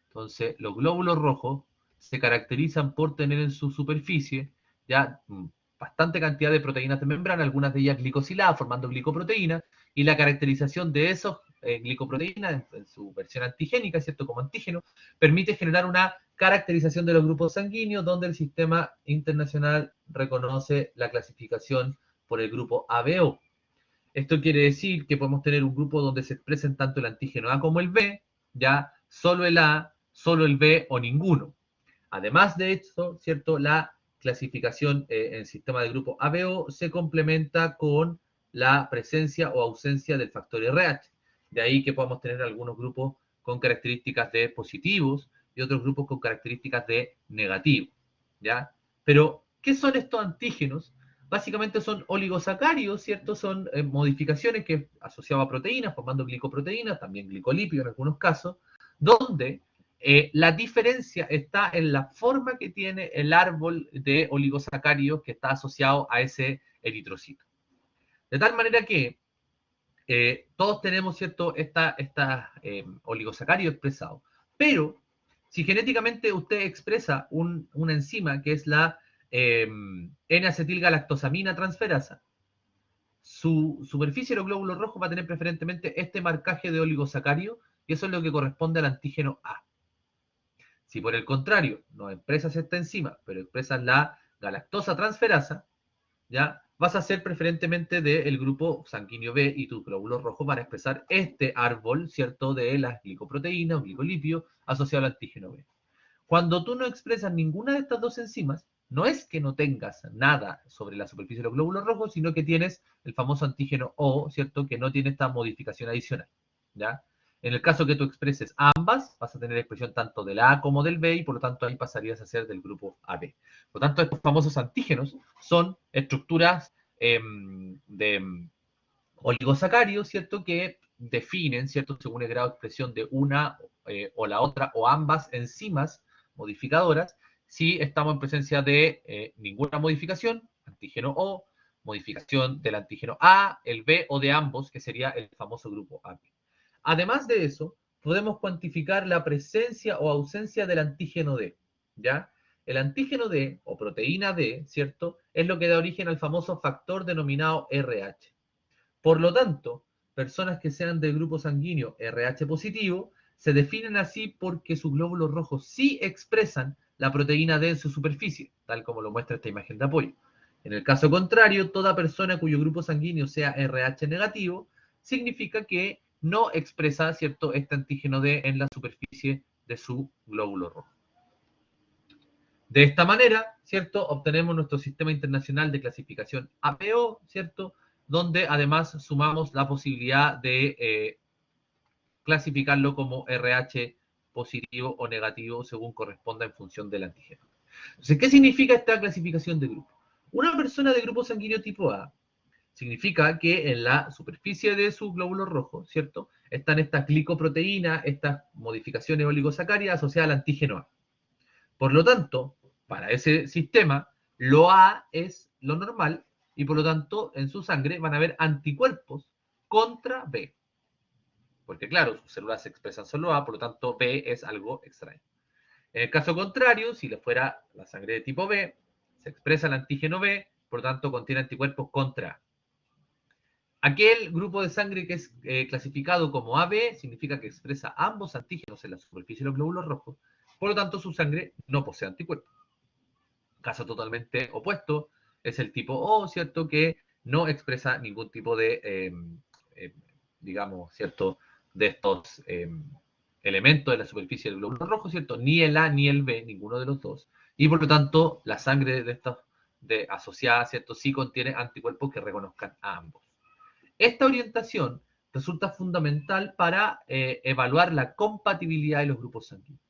Entonces, los glóbulos rojos se caracterizan por tener en su superficie ya bastante cantidad de proteínas de membrana, algunas de ellas glicosiladas, formando glicoproteínas, y la caracterización de esos glicoproteínas en su versión antigénica, ¿cierto? Como antígeno, permite generar una caracterización de los grupos sanguíneos, donde el sistema internacional reconoce la clasificación por el grupo ABO. Esto quiere decir que podemos tener un grupo donde se expresen tanto el antígeno A como el B, ya solo el A, solo el B o ninguno. Además de esto, ¿cierto? La clasificación en sistema de grupo ABO se complementa con la presencia o ausencia del factor RH. De ahí que podamos tener algunos grupos con características de positivos y otros grupos con características de negativos, ¿ya? Pero, ¿qué son estos antígenos? Básicamente son oligosacáridos, ¿cierto? Son modificaciones que asociadas a proteínas, formando glicoproteínas, también glicolípidos en algunos casos, donde la diferencia está en la forma que tiene el árbol de oligosacáridos que está asociado a ese eritrocito. De tal manera que todos tenemos, ¿cierto?, esta oligosacárido expresado. Pero, si genéticamente usted expresa una enzima que es la N-acetilgalactosamina transferasa, su superficie de los glóbulos rojos va a tener preferentemente este marcaje de oligosacárido, y eso es lo que corresponde al antígeno A. Si por el contrario no expresas esta enzima, pero expresas la galactosa transferasa, ¿ya? Vas a ser preferentemente del grupo sanguíneo B y tus glóbulos rojos van a expresar este árbol, ¿cierto?, de las glicoproteínas o glicolípidos asociado al antígeno B. Cuando tú no expresas ninguna de estas dos enzimas, no es que no tengas nada sobre la superficie de los glóbulos rojos, sino que tienes el famoso antígeno O, ¿cierto?, que no tiene esta modificación adicional, ¿ya? En el caso que tú expreses ambas, vas a tener expresión tanto del A como del B y por lo tanto ahí pasarías a ser del grupo AB. Por lo tanto, estos famosos antígenos son estructuras de oligosacáridos, ¿cierto?, que definen, ¿cierto?, según el grado de expresión de una o la otra o ambas enzimas modificadoras, si estamos en presencia de ninguna modificación, antígeno O, modificación del antígeno A, el B o de ambos, que sería el famoso grupo AB. Además de eso, podemos cuantificar la presencia o ausencia del antígeno D, ¿ya? El antígeno D, o proteína D, ¿cierto?, es lo que da origen al famoso factor denominado RH. Por lo tanto, personas que sean del grupo sanguíneo RH positivo se definen así porque sus glóbulos rojos sí expresan la proteína D en su superficie, tal como lo muestra esta imagen de apoyo. En el caso contrario, toda persona cuyo grupo sanguíneo sea RH negativo significa que no expresa, ¿cierto?, este antígeno D en la superficie de su glóbulo rojo. De esta manera, ¿cierto? Obtenemos nuestro sistema internacional de clasificación APO, ¿cierto? Donde además sumamos la posibilidad de clasificarlo como RH positivo o negativo según corresponda en función del antígeno. Entonces, ¿qué significa esta clasificación de grupo? Una persona de grupo sanguíneo tipo A significa que en la superficie de su glóbulo rojo, ¿cierto? Están estas glicoproteínas, estas modificaciones oligosacáridas asociadas al antígeno A. Por lo tanto, para ese sistema, lo A es lo normal y por lo tanto en su sangre van a haber anticuerpos contra B. Porque claro, sus células se expresan solo A, por lo tanto B es algo extraño. En el caso contrario, si le fuera la sangre de tipo B, se expresa el antígeno B, por lo tanto contiene anticuerpos contra A. Aquel grupo de sangre que es clasificado como AB significa que expresa ambos antígenos en la superficie de los glóbulos rojos, por lo tanto su sangre no posee anticuerpos. Caso totalmente opuesto es el tipo O, ¿cierto? Que no expresa ningún tipo de, digamos, ¿cierto? De estos elementos de la superficie del glóbulo rojo, ¿cierto? Ni el A ni el B, ninguno de los dos. Y por lo tanto, la sangre de estos asociada, ¿cierto? Sí contiene anticuerpos que reconozcan a ambos. Esta orientación resulta fundamental para evaluar la compatibilidad de los grupos sanguíneos,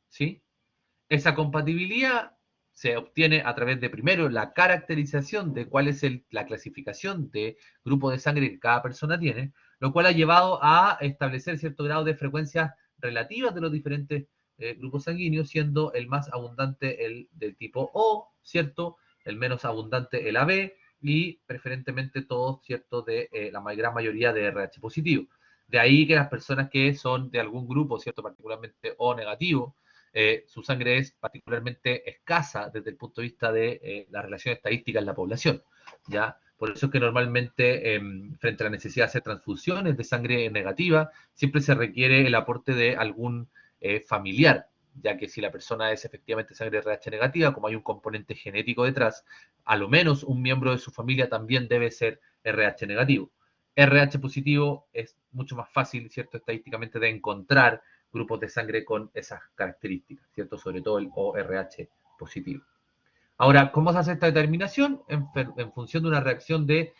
¿sí? Esa compatibilidad se obtiene a través de, primero, la caracterización de cuál es la clasificación de grupo de sangre que cada persona tiene, lo cual ha llevado a establecer cierto grado de frecuencias relativas de los diferentes grupos sanguíneos, siendo el más abundante el del tipo O, ¿cierto? El menos abundante el AB y preferentemente todos, ¿cierto? De la gran mayoría de RH positivo. De ahí que las personas que son de algún grupo, ¿cierto? Particularmente O negativo, su sangre es particularmente escasa desde el punto de vista de la relación estadística en la población, ¿ya? Por eso es que normalmente, frente a la necesidad de hacer transfusiones de sangre negativa, siempre se requiere el aporte de algún familiar, ya que si la persona es efectivamente sangre RH negativa, como hay un componente genético detrás, a lo menos un miembro de su familia también debe ser RH negativo. RH positivo es mucho más fácil, ¿cierto?, estadísticamente de encontrar grupos de sangre con esas características, ¿cierto? Sobre todo el ORH positivo. Ahora, ¿cómo se hace esta determinación? En función de una reacción de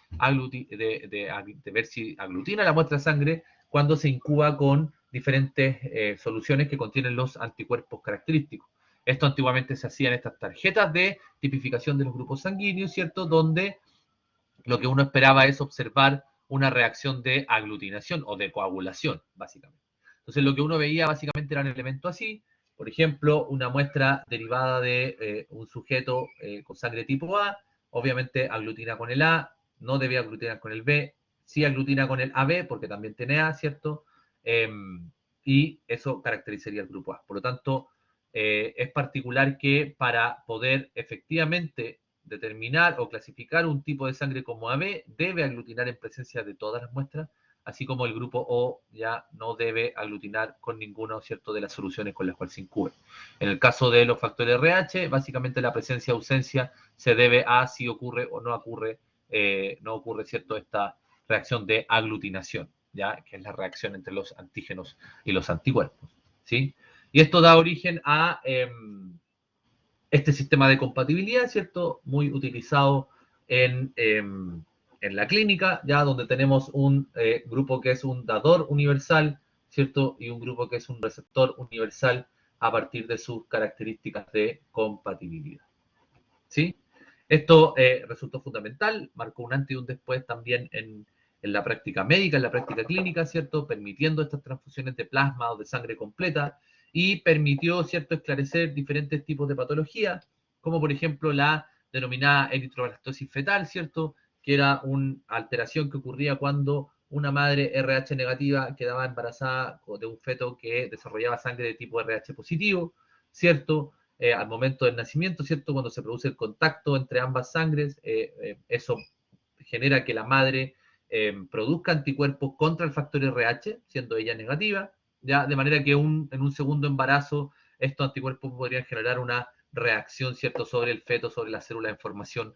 ver si aglutina la muestra de sangre cuando se incuba con diferentes soluciones que contienen los anticuerpos característicos. Esto antiguamente se hacía en estas tarjetas de tipificación de los grupos sanguíneos, ¿cierto? Donde lo que uno esperaba es observar una reacción de aglutinación o de coagulación, básicamente. Entonces, lo que uno veía básicamente eran elementos así, por ejemplo, una muestra derivada de un sujeto con sangre tipo A, obviamente aglutina con el A, no debe aglutinar con el B, sí aglutina con el AB, porque también tiene A, ¿cierto? Y eso caracterizaría el grupo A. Por lo tanto, es particular que para poder efectivamente determinar o clasificar un tipo de sangre como AB, debe aglutinar en presencia de todas las muestras, así como el grupo O ya no debe aglutinar con ninguna, ¿cierto?, de las soluciones con las cuales se incube. En el caso de los factores RH, básicamente la presencia-ausencia se debe a si ocurre o no ocurre, ¿cierto?, esta reacción de aglutinación, ¿ya?, que es la reacción entre los antígenos y los anticuerpos, ¿sí? Y esto da origen a este sistema de compatibilidad, ¿cierto? Muy utilizado en la clínica, ya donde tenemos un grupo que es un dador universal, ¿cierto? Y un grupo que es un receptor universal a partir de sus características de compatibilidad, ¿sí? Esto resultó fundamental, marcó un antes y un después también en la práctica médica, en la práctica clínica, ¿cierto? Permitiendo estas transfusiones de plasma o de sangre completa y permitió, ¿cierto?, esclarecer diferentes tipos de patologías, como por ejemplo la denominada eritroblastosis fetal, ¿cierto?, que era una alteración que ocurría cuando una madre RH negativa quedaba embarazada de un feto que desarrollaba sangre de tipo RH positivo, ¿cierto? Al momento del nacimiento, ¿cierto? Cuando se produce el contacto entre ambas sangres, eso genera que la madre produzca anticuerpos contra el factor RH, siendo ella negativa, ¿ya? De manera que en un segundo embarazo estos anticuerpos podrían generar una reacción, ¿cierto?, sobre el feto, sobre la célula en formación,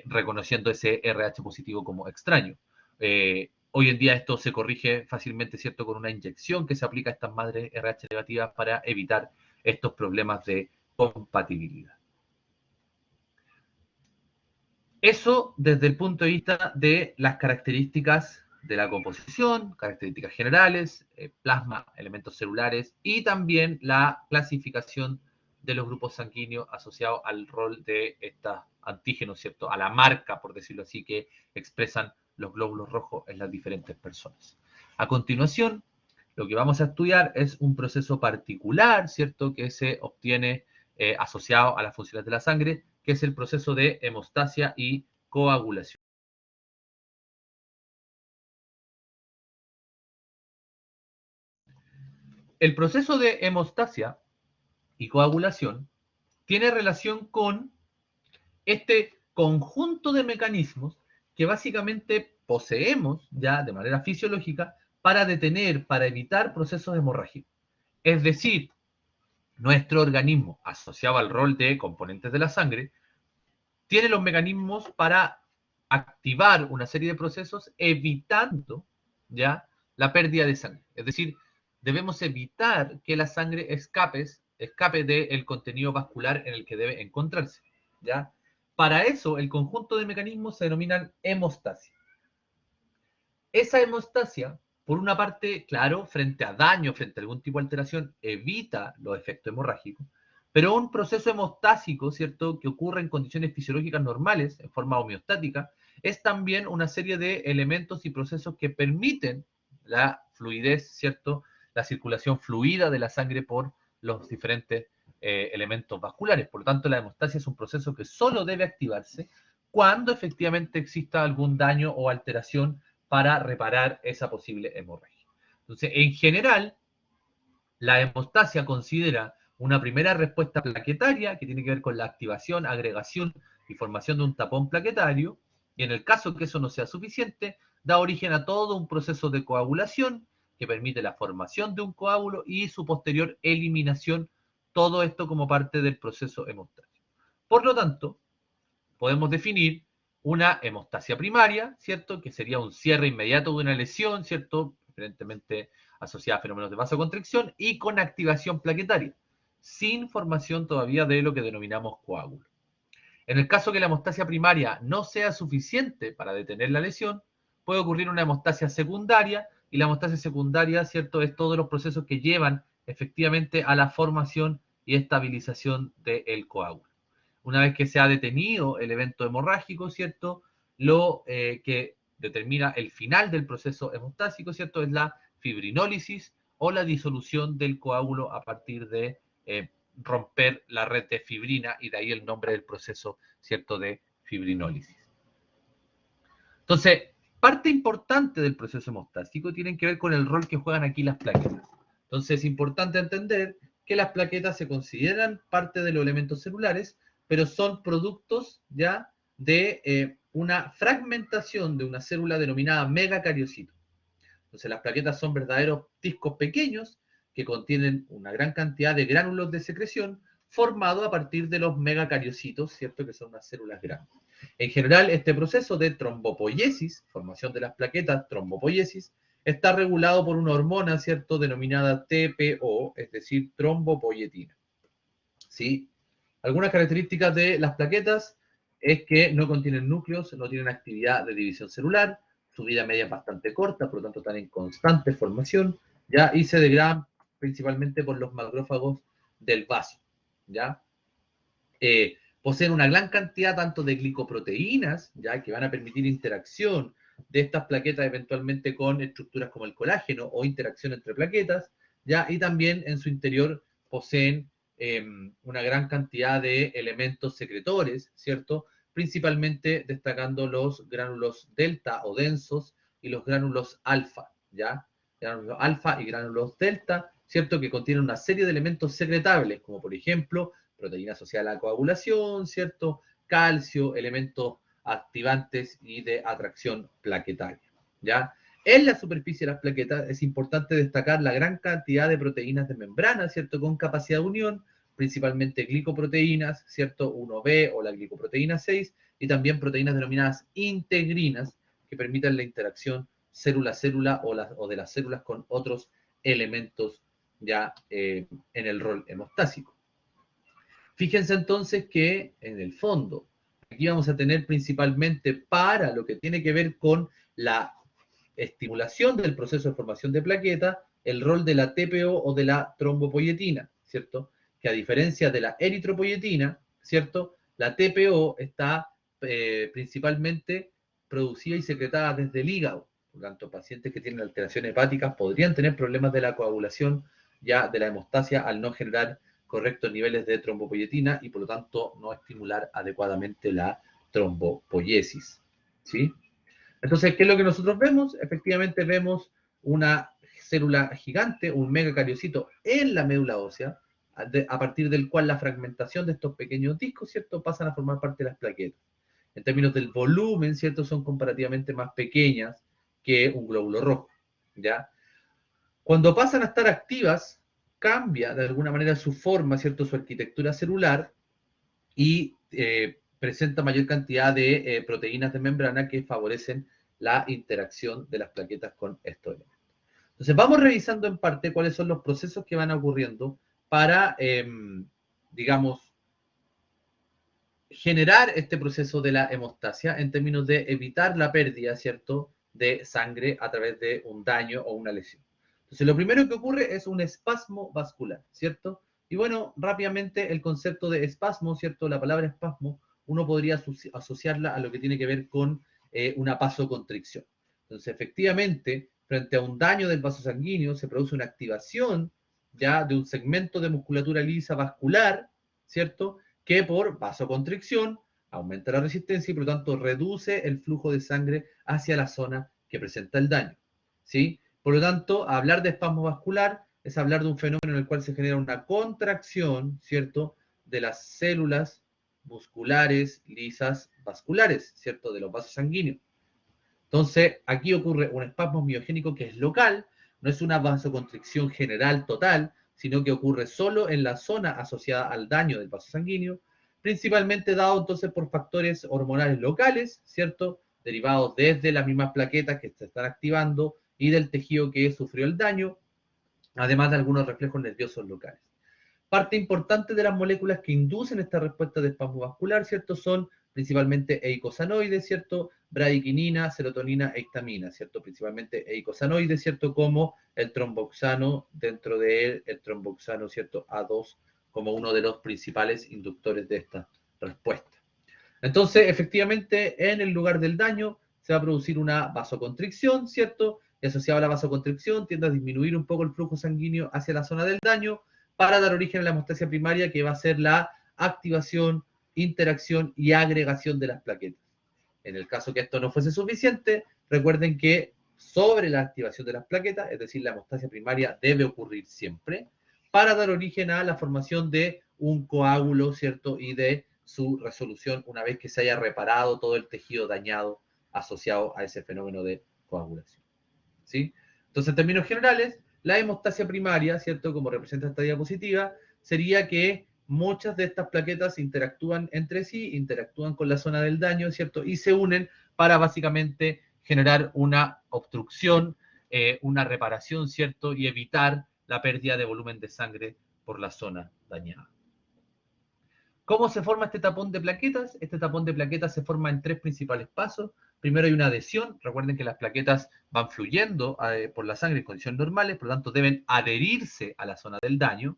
reconociendo ese RH positivo como extraño. Hoy en día esto se corrige fácilmente, ¿cierto?, con una inyección que se aplica a estas madres RH negativas para evitar estos problemas de compatibilidad. Eso desde el punto de vista de las características de la composición, características generales, plasma, elementos celulares y también la clasificación de los grupos sanguíneos asociados al rol de estos antígenos, ¿cierto? A la marca, por decirlo así, que expresan los glóbulos rojos en las diferentes personas. A continuación, lo que vamos a estudiar es un proceso particular, ¿cierto? Que se obtiene asociado a las funciones de la sangre, que es el proceso de hemostasia y coagulación. El proceso de hemostasia y coagulación tiene relación con este conjunto de mecanismos que básicamente poseemos ya de manera fisiológica para detener, para evitar procesos hemorrágicos. Es decir, nuestro organismo, asociado al rol de componentes de la sangre, tiene los mecanismos para activar una serie de procesos evitando ya la pérdida de sangre. Es decir, debemos evitar que la sangre escape del contenido vascular en el que debe encontrarse. ¿Ya? Para eso, el conjunto de mecanismos se denominan hemostasia. Esa hemostasia, por una parte, claro, frente a daño, frente a algún tipo de alteración, evita los efectos hemorrágicos, pero un proceso hemostásico, ¿cierto?, que ocurre en condiciones fisiológicas normales, en forma homeostática, es también una serie de elementos y procesos que permiten la fluidez, ¿cierto?, la circulación fluida de la sangre por los diferentes elementos vasculares. Por lo tanto, la hemostasia es un proceso que solo debe activarse cuando efectivamente exista algún daño o alteración para reparar esa posible hemorragia. Entonces, en general, la hemostasia considera una primera respuesta plaquetaria que tiene que ver con la activación, agregación y formación de un tapón plaquetario, y en el caso que eso no sea suficiente, da origen a todo un proceso de coagulación que permite la formación de un coágulo y su posterior eliminación, todo esto como parte del proceso hemostático. Por lo tanto, podemos definir una hemostasia primaria, ¿cierto? Que sería un cierre inmediato de una lesión, ¿cierto? Evidentemente asociada a fenómenos de vasoconstricción y con activación plaquetaria, sin formación todavía de lo que denominamos coágulo. En el caso que la hemostasia primaria no sea suficiente para detener la lesión, puede ocurrir una hemostasia secundaria, y la hemostasia secundaria, ¿cierto?, es todos los procesos que llevan efectivamente a la formación y estabilización del coágulo. Una vez que se ha detenido el evento hemorrágico, ¿cierto?, lo que determina el final del proceso hemostásico, ¿cierto?, es la fibrinólisis o la disolución del coágulo a partir de romper la red de fibrina, y de ahí el nombre del proceso, ¿cierto?, de fibrinólisis. Entonces, parte importante del proceso hemostásico tiene que ver con el rol que juegan aquí las plaquetas. Entonces, es importante entender que las plaquetas se consideran parte de los elementos celulares, pero son productos ya de una fragmentación de una célula denominada megacariocito. Entonces, las plaquetas son verdaderos discos pequeños que contienen una gran cantidad de gránulos de secreción formados a partir de los megacariocitos, ¿cierto?, que son unas células grandes. En general, este proceso de trombopoiesis, formación de las plaquetas, trombopoiesis, está regulado por una hormona, ¿cierto?, denominada TPO, es decir, trombopoietina. ¿Sí? Algunas características de las plaquetas es que no contienen núcleos, no tienen actividad de división celular, su vida media es bastante corta, por lo tanto están en constante formación, ¿ya? Y se degradan principalmente por los macrófagos del vaso, ¿ya? Poseen una gran cantidad tanto de glicoproteínas, ¿ya?, que van a permitir interacción de estas plaquetas eventualmente con estructuras como el colágeno o interacción entre plaquetas, ¿ya? Y también en su interior poseen una gran cantidad de elementos secretores, ¿cierto? Principalmente destacando los gránulos delta o densos y los gránulos alfa, ¿ya? Gránulos alfa y gránulos delta, ¿cierto? Que contienen una serie de elementos secretables, como por ejemplo proteína asociada a la coagulación, ¿cierto? Calcio, elementos activantes y de atracción plaquetaria, ¿ya? En la superficie de las plaquetas es importante destacar la gran cantidad de proteínas de membrana, ¿cierto?, con capacidad de unión, principalmente glicoproteínas, ¿cierto?, 1B o la glicoproteína 6, y también proteínas denominadas integrinas, que permiten la interacción célula-célula o de las células con otros elementos ya en el rol hemostásico. Fíjense entonces que, en el fondo, Aquí vamos a tener principalmente para lo que tiene que ver con la estimulación del proceso de formación de plaquetas, el rol de la TPO o de la trombopoyetina, ¿cierto? Que a diferencia de la eritropoyetina, ¿cierto? La TPO está principalmente producida y secretada desde el hígado. Por lo tanto, pacientes que tienen alteraciones hepáticas podrían tener problemas de la coagulación ya de la hemostasia al no generar correctos niveles de trombopoyetina y por lo tanto no estimular adecuadamente la trombopoiesis, ¿sí? Entonces, ¿qué es lo que nosotros vemos? Efectivamente vemos una célula gigante, un megacariocito en la médula ósea, a partir del cual la fragmentación de estos pequeños discos, ¿cierto?, pasan a formar parte de las plaquetas. En términos del volumen, ¿cierto?, son comparativamente más pequeñas que un glóbulo rojo, ¿ya? Cuando pasan a estar activas, cambia de alguna manera su forma, ¿cierto?, su arquitectura celular y presenta mayor cantidad de proteínas de membrana que favorecen la interacción de las plaquetas con estos elementos. Entonces vamos revisando en parte cuáles son los procesos que van ocurriendo para, digamos, generar este proceso de la hemostasia en términos de evitar la pérdida, ¿cierto?, de sangre a través de un daño o una lesión. Entonces, lo primero que ocurre es un espasmo vascular, ¿cierto? Y bueno, rápidamente el concepto de espasmo, ¿cierto? La palabra espasmo, uno podría asociarla a lo que tiene que ver con una vasoconstricción. Entonces, efectivamente, frente a un daño del vaso sanguíneo, se produce una activación ya de un segmento de musculatura lisa vascular, ¿cierto?, que por vasoconstricción aumenta la resistencia y por lo tanto reduce el flujo de sangre hacia la zona que presenta el daño, ¿sí? Por lo tanto, hablar de espasmo vascular es hablar de un fenómeno en el cual se genera una contracción, ¿cierto?, de las células musculares lisas vasculares, ¿cierto?, de los vasos sanguíneos. Entonces, aquí ocurre un espasmo miogénico que es local, no es una vasoconstricción general total, sino que ocurre solo en la zona asociada al daño del vaso sanguíneo, principalmente dado entonces por factores hormonales locales, ¿cierto?, derivados desde las mismas plaquetas que se están activando y del tejido que sufrió el daño, además de algunos reflejos nerviosos locales. Parte importante de las moléculas que inducen esta respuesta de espasmo vascular, ¿cierto?, son principalmente eicosanoides, ¿cierto?, bradiquinina, serotonina e histamina, ¿cierto?, principalmente eicosanoides, ¿cierto?, como el tromboxano, dentro de él el tromboxano, ¿cierto?, A2, como uno de los principales inductores de esta respuesta. Entonces, efectivamente, en el lugar del daño se va a producir una vasoconstricción, ¿cierto?, y asociado a la vasoconstricción tiende a disminuir un poco el flujo sanguíneo hacia la zona del daño, para dar origen a la hemostasia primaria, que va a ser la activación, interacción y agregación de las plaquetas. En el caso que esto no fuese suficiente, recuerden que sobre la activación de las plaquetas, es decir, la hemostasia primaria debe ocurrir siempre, para dar origen a la formación de un coágulo, ¿cierto?, y de su resolución una vez que se haya reparado todo el tejido dañado asociado a ese fenómeno de coagulación, ¿sí? Entonces, en términos generales, la hemostasia primaria, ¿cierto?, como representa esta diapositiva, sería que muchas de estas plaquetas interactúan entre sí, interactúan con la zona del daño, ¿cierto?, y se unen para básicamente generar una obstrucción, una reparación, ¿cierto?, y evitar la pérdida de volumen de sangre por la zona dañada. ¿Cómo se forma este tapón de plaquetas? Este tapón de plaquetas se forma en tres principales pasos. Primero hay una adhesión. Recuerden que las plaquetas van fluyendo por la sangre en condiciones normales, por lo tanto deben adherirse a la zona del daño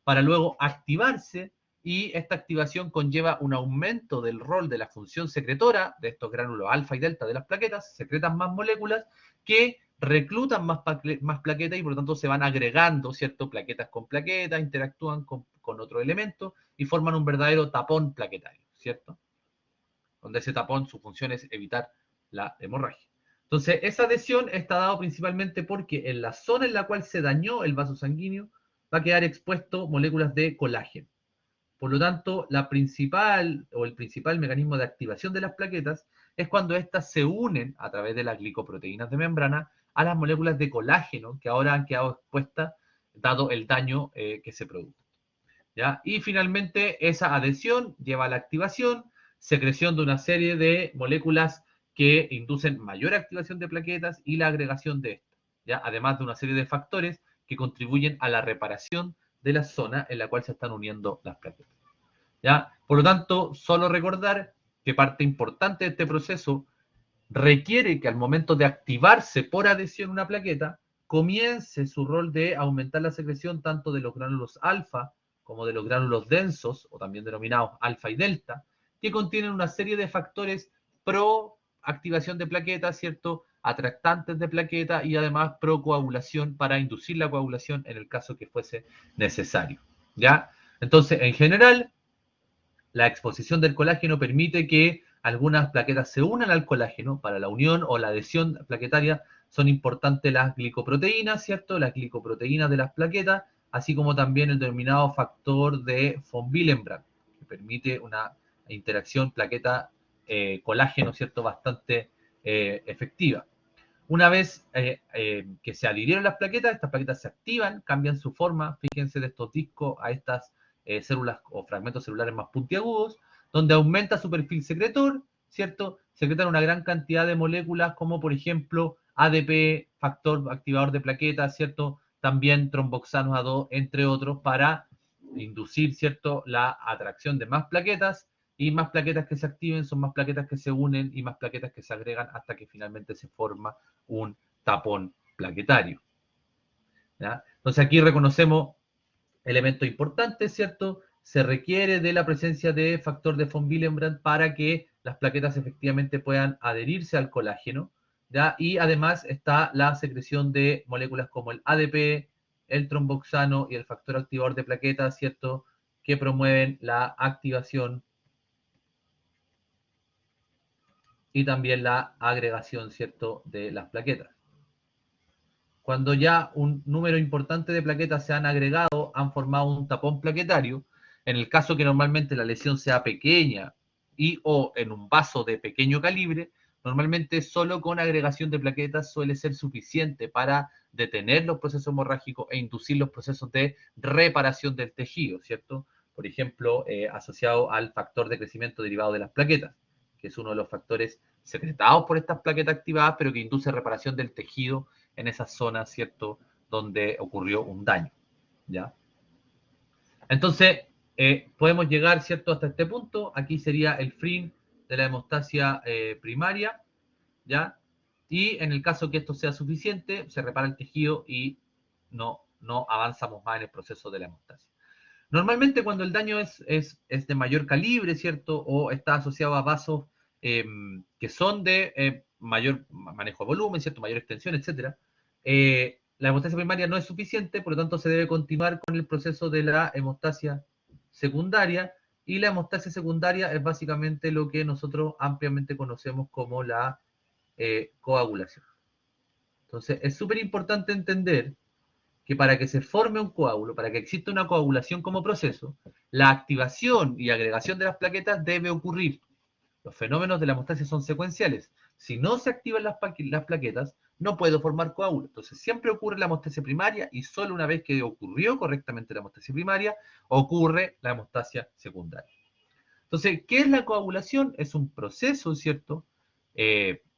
para luego activarse, y esta activación conlleva un aumento del rol de la función secretora de estos gránulos alfa y delta de las plaquetas, secretan más moléculas que reclutan más plaquetas y por lo tanto se van agregando, ¿cierto?, plaquetas con plaquetas, interactúan con otro elemento y forman un verdadero tapón plaquetario, ¿cierto? Donde ese tapón, su función es evitar la hemorragia. Entonces, esa adhesión está dada principalmente porque en la zona en la cual se dañó el vaso sanguíneo va a quedar expuesto moléculas de colágeno. Por lo tanto, el principal mecanismo de activación de las plaquetas es cuando éstas se unen a través de las glicoproteínas de membrana a las moléculas de colágeno que ahora han quedado expuestas dado el daño que se produjo, ¿ya? Y finalmente esa adhesión lleva a la activación, secreción de una serie de moléculas que inducen mayor activación de plaquetas y la agregación de estas, ¿ya? Además de una serie de factores que contribuyen a la reparación de la zona en la cual se están uniendo las plaquetas, ¿ya? Por lo tanto, solo recordar que parte importante de este proceso requiere que al momento de activarse por adhesión una plaqueta, comience su rol de aumentar la secreción tanto de los gránulos alfa como de los gránulos densos, o también denominados alfa y delta, que contienen una serie de factores pro activación de plaquetas, ¿cierto? Atractantes de plaqueta y además pro coagulación para inducir la coagulación en el caso que fuese necesario, ¿ya? Entonces, en general, la exposición del colágeno permite que algunas plaquetas se unan al colágeno. Para la unión o la adhesión plaquetaria son importantes las glicoproteínas, ¿cierto? Las glicoproteínas de las plaquetas, así como también el denominado factor de von Willebrand, que permite una interacción plaqueta-colágeno, ¿cierto? Bastante efectiva. Una vez que se adhirieron las plaquetas, estas plaquetas se activan, cambian su forma, fíjense de estos discos a estas células o fragmentos celulares más puntiagudos, donde aumenta su perfil secretor, ¿cierto? Secretan una gran cantidad de moléculas como por ejemplo ADP, factor activador de plaquetas, ¿cierto? También tromboxanos A2, entre otros, para inducir, ¿cierto?, la atracción de más plaquetas, y más plaquetas que se activen son más plaquetas que se unen y más plaquetas que se agregan hasta que finalmente se forma un tapón plaquetario, ¿ya? Entonces aquí reconocemos elementos importantes, ¿cierto? Se requiere de la presencia de factor de von Willebrand para que las plaquetas efectivamente puedan adherirse al colágeno, ¿ya? Y además está la secreción de moléculas como el ADP, el tromboxano y el factor activador de plaquetas, ¿cierto? Que promueven la activación y también la agregación, ¿cierto?, de las plaquetas. Cuando ya un número importante de plaquetas se han agregado, han formado un tapón plaquetario. En el caso que normalmente la lesión sea pequeña y o en un vaso de pequeño calibre, normalmente solo con agregación de plaquetas suele ser suficiente para detener los procesos hemorrágicos e inducir los procesos de reparación del tejido, ¿cierto? Por ejemplo, asociado al factor de crecimiento derivado de las plaquetas, que es uno de los factores secretados por estas plaquetas activadas, pero que induce reparación del tejido en esas zonas, ¿cierto?, donde ocurrió un daño, ¿ya? Entonces, podemos llegar, ¿cierto?, hasta este punto. Aquí sería el fin de la hemostasia primaria, ¿ya? Y en el caso que esto sea suficiente, se repara el tejido y no avanzamos más en el proceso de la hemostasia. Normalmente cuando el daño es de mayor calibre, ¿cierto?, o está asociado a vasos que son de mayor manejo de volumen, ¿cierto?, mayor extensión, etcétera, la hemostasia primaria no es suficiente, por lo tanto se debe continuar con el proceso de la hemostasia secundaria, y la hemostasia secundaria es básicamente lo que nosotros ampliamente conocemos como la coagulación. Entonces es súper importante entender que para que se forme un coágulo, para que exista una coagulación como proceso, la activación y agregación de las plaquetas debe ocurrir. Los fenómenos de la hemostasia son secuenciales. Si no se activan las plaquetas, no puedo formar coágulo. Entonces siempre ocurre la hemostasia primaria y solo una vez que ocurrió correctamente la hemostasia primaria, ocurre la hemostasia secundaria. Entonces, ¿qué es la coagulación? Es un proceso, ¿cierto?,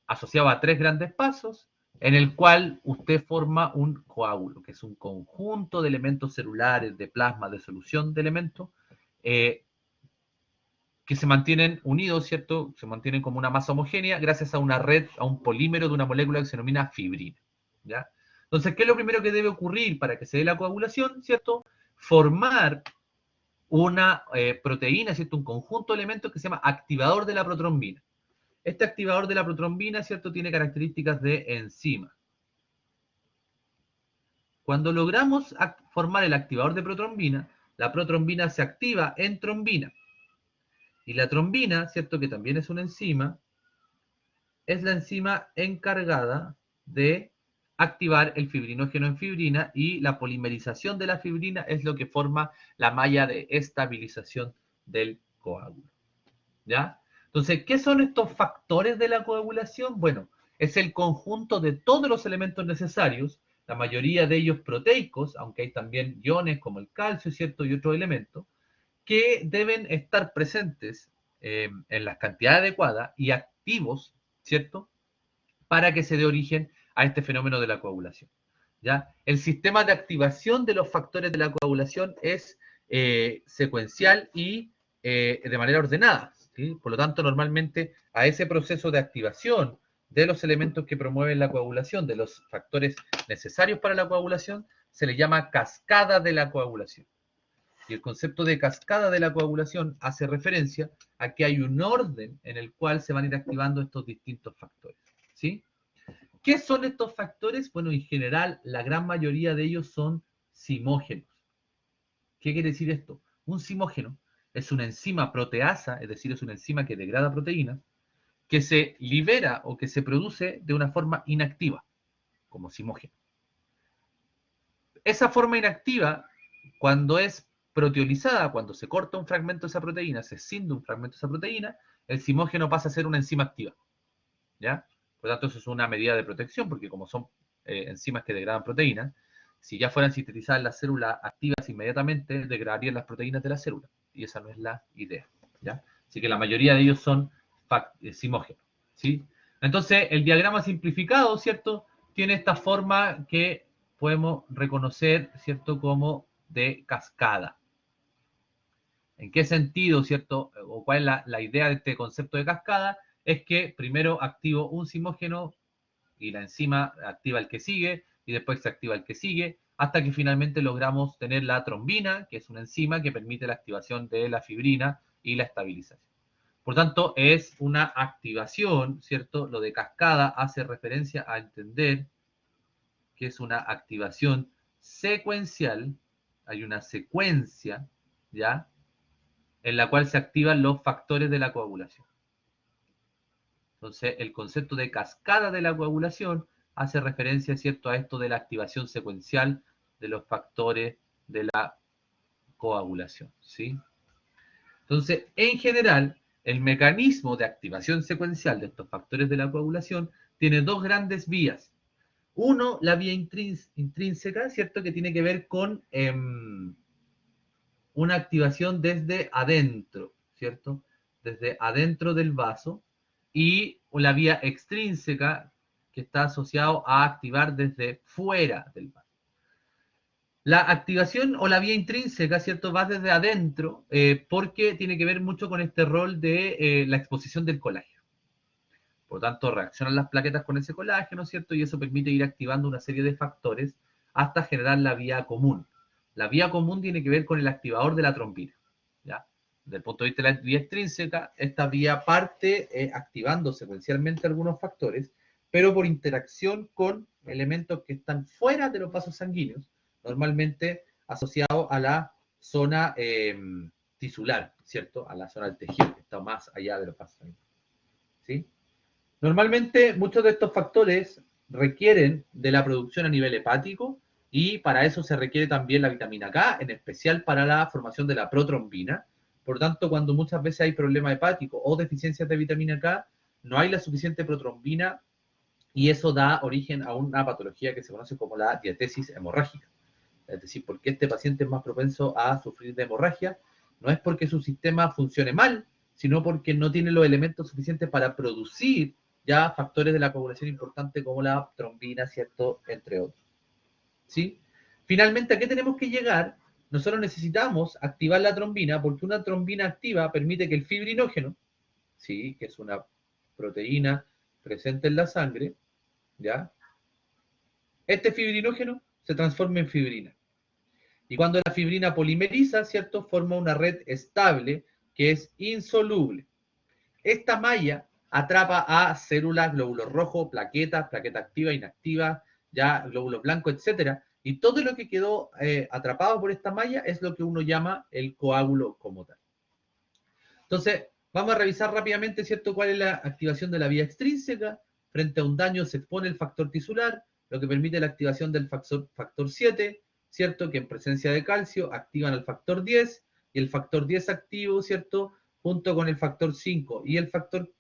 asociado a 3 grandes pasos, en el cual usted forma un coágulo, que es un conjunto de elementos celulares, de plasma, de solución de elementos, que se mantienen unidos, ¿cierto? Se mantienen como una masa homogénea gracias a una red, a un polímero de una molécula que se denomina fibrina, ¿ya? Entonces, ¿qué es lo primero que debe ocurrir para que se dé la coagulación, ¿cierto? Formar una proteína, ¿cierto?, un conjunto de elementos que se llama activador de la protrombina. Este activador de la protrombina, ¿cierto?, tiene características de enzima. Cuando logramos formar el activador de protrombina, la protrombina se activa en trombina. Y la trombina, ¿cierto?, que también es una enzima, es la enzima encargada de activar el fibrinógeno en fibrina, y la polimerización de la fibrina es lo que forma la malla de estabilización del coágulo, ¿ya? Entonces, ¿qué son estos factores de la coagulación? Bueno, es el conjunto de todos los elementos necesarios, la mayoría de ellos proteicos, aunque hay también iones como el calcio, ¿cierto?, y otros elementos, que deben estar presentes en las cantidades adecuadas y activos, ¿cierto?, para que se dé origen a este fenómeno de la coagulación, ¿ya? El sistema de activación de los factores de la coagulación es secuencial y de manera ordenada. ¿sí? Por lo tanto, normalmente a ese proceso de activación de los elementos que promueven la coagulación, de los factores necesarios para la coagulación, se le llama cascada de la coagulación. Y el concepto de cascada de la coagulación hace referencia a que hay un orden en el cual se van a ir activando estos distintos factores, ¿sí? ¿Qué son estos factores? Bueno, en general, la gran mayoría de ellos son simógenos. ¿Qué quiere decir esto? Un simógeno es una enzima proteasa, es decir, es una enzima que degrada proteínas, que se libera o que se produce de una forma inactiva, como simógeno. Esa forma inactiva, cuando es proteolizada, cuando se corta un fragmento de esa proteína, se escinde un fragmento de esa proteína, el simógeno pasa a ser una enzima activa, ¿ya? Por lo tanto, eso es una medida de protección, porque como son enzimas que degradan proteínas, si ya fueran sintetizadas las células activas inmediatamente, degradarían las proteínas de la célula, y esa no es la idea, ¿ya? Así que la mayoría de ellos son simógenos, ¿sí? Entonces, el diagrama simplificado, ¿cierto?, tiene esta forma que podemos reconocer, ¿cierto?, como de cascada. ¿En qué sentido, cierto? O cuál es la idea de este concepto de cascada? Es que primero activo un simógeno y la enzima activa el que sigue y después se activa el que sigue hasta que finalmente logramos tener la trombina, que es una enzima que permite la activación de la fibrina y la estabilización. Por tanto, es una activación, ¿cierto? Lo de cascada hace referencia a entender que es una activación secuencial, hay una secuencia, ¿ya?, en la cual se activan los factores de la coagulación. Entonces, el concepto de cascada de la coagulación hace referencia, ¿cierto?, a esto de la activación secuencial de los factores de la coagulación, ¿sí? Entonces, en general, el mecanismo de activación secuencial de estos factores de la coagulación tiene dos grandes vías. Uno, la vía intrínseca, ¿cierto?, que tiene que ver con una activación desde adentro, ¿cierto? Desde adentro del vaso, y la vía extrínseca, que está asociado a activar desde fuera del vaso. La activación o la vía intrínseca, ¿cierto?, va desde adentro, porque tiene que ver mucho con este rol de la exposición del colágeno. Por lo tanto, reaccionan las plaquetas con ese colágeno, ¿cierto? Y eso permite ir activando una serie de factores hasta generar la vía común. La vía común tiene que ver con el activador de la trombina, ¿ya? Desde el punto de vista de la vía extrínseca, esta vía parte activando secuencialmente algunos factores, pero por interacción con elementos que están fuera de los vasos sanguíneos, normalmente asociados a la zona tisular, ¿cierto? A la zona del tejido, que está más allá de los vasos sanguíneos, ¿sí? Normalmente muchos de estos factores requieren de la producción a nivel hepático y para eso se requiere también la vitamina K, en especial para la formación de la protrombina. Por tanto, cuando muchas veces hay problema hepático o deficiencias de vitamina K, no hay la suficiente protrombina y eso da origen a una patología que se conoce como la diatesis hemorrágica. Es decir, ¿por qué este paciente es más propenso a sufrir de hemorragia? No es porque su sistema funcione mal, sino porque no tiene los elementos suficientes para producir ya factores de la coagulación importantes como la trombina, ¿cierto?, entre otros, ¿sí? Finalmente, ¿a qué tenemos que llegar? Nosotros necesitamos activar la trombina porque una trombina activa permite que el fibrinógeno, ¿sí?, que es una proteína presente en la sangre, ¿ya?, este fibrinógeno se transforma en fibrina. Y cuando la fibrina polimeriza, ¿cierto?, forma una red estable que es insoluble. Esta malla atrapa a células, glóbulos rojos, plaquetas, plaqueta activa, inactiva, ya glóbulos blancos, etcétera. Y todo lo que quedó atrapado por esta malla es lo que uno llama el coágulo como tal. Entonces, vamos a revisar rápidamente, ¿cierto?, cuál es la activación de la vía extrínseca. Frente a un daño se expone el factor tisular, lo que permite la activación del factor 7, ¿cierto?, que en presencia de calcio activan al factor 10, y el factor 10 activo, ¿cierto?, junto con el factor 5 y el factor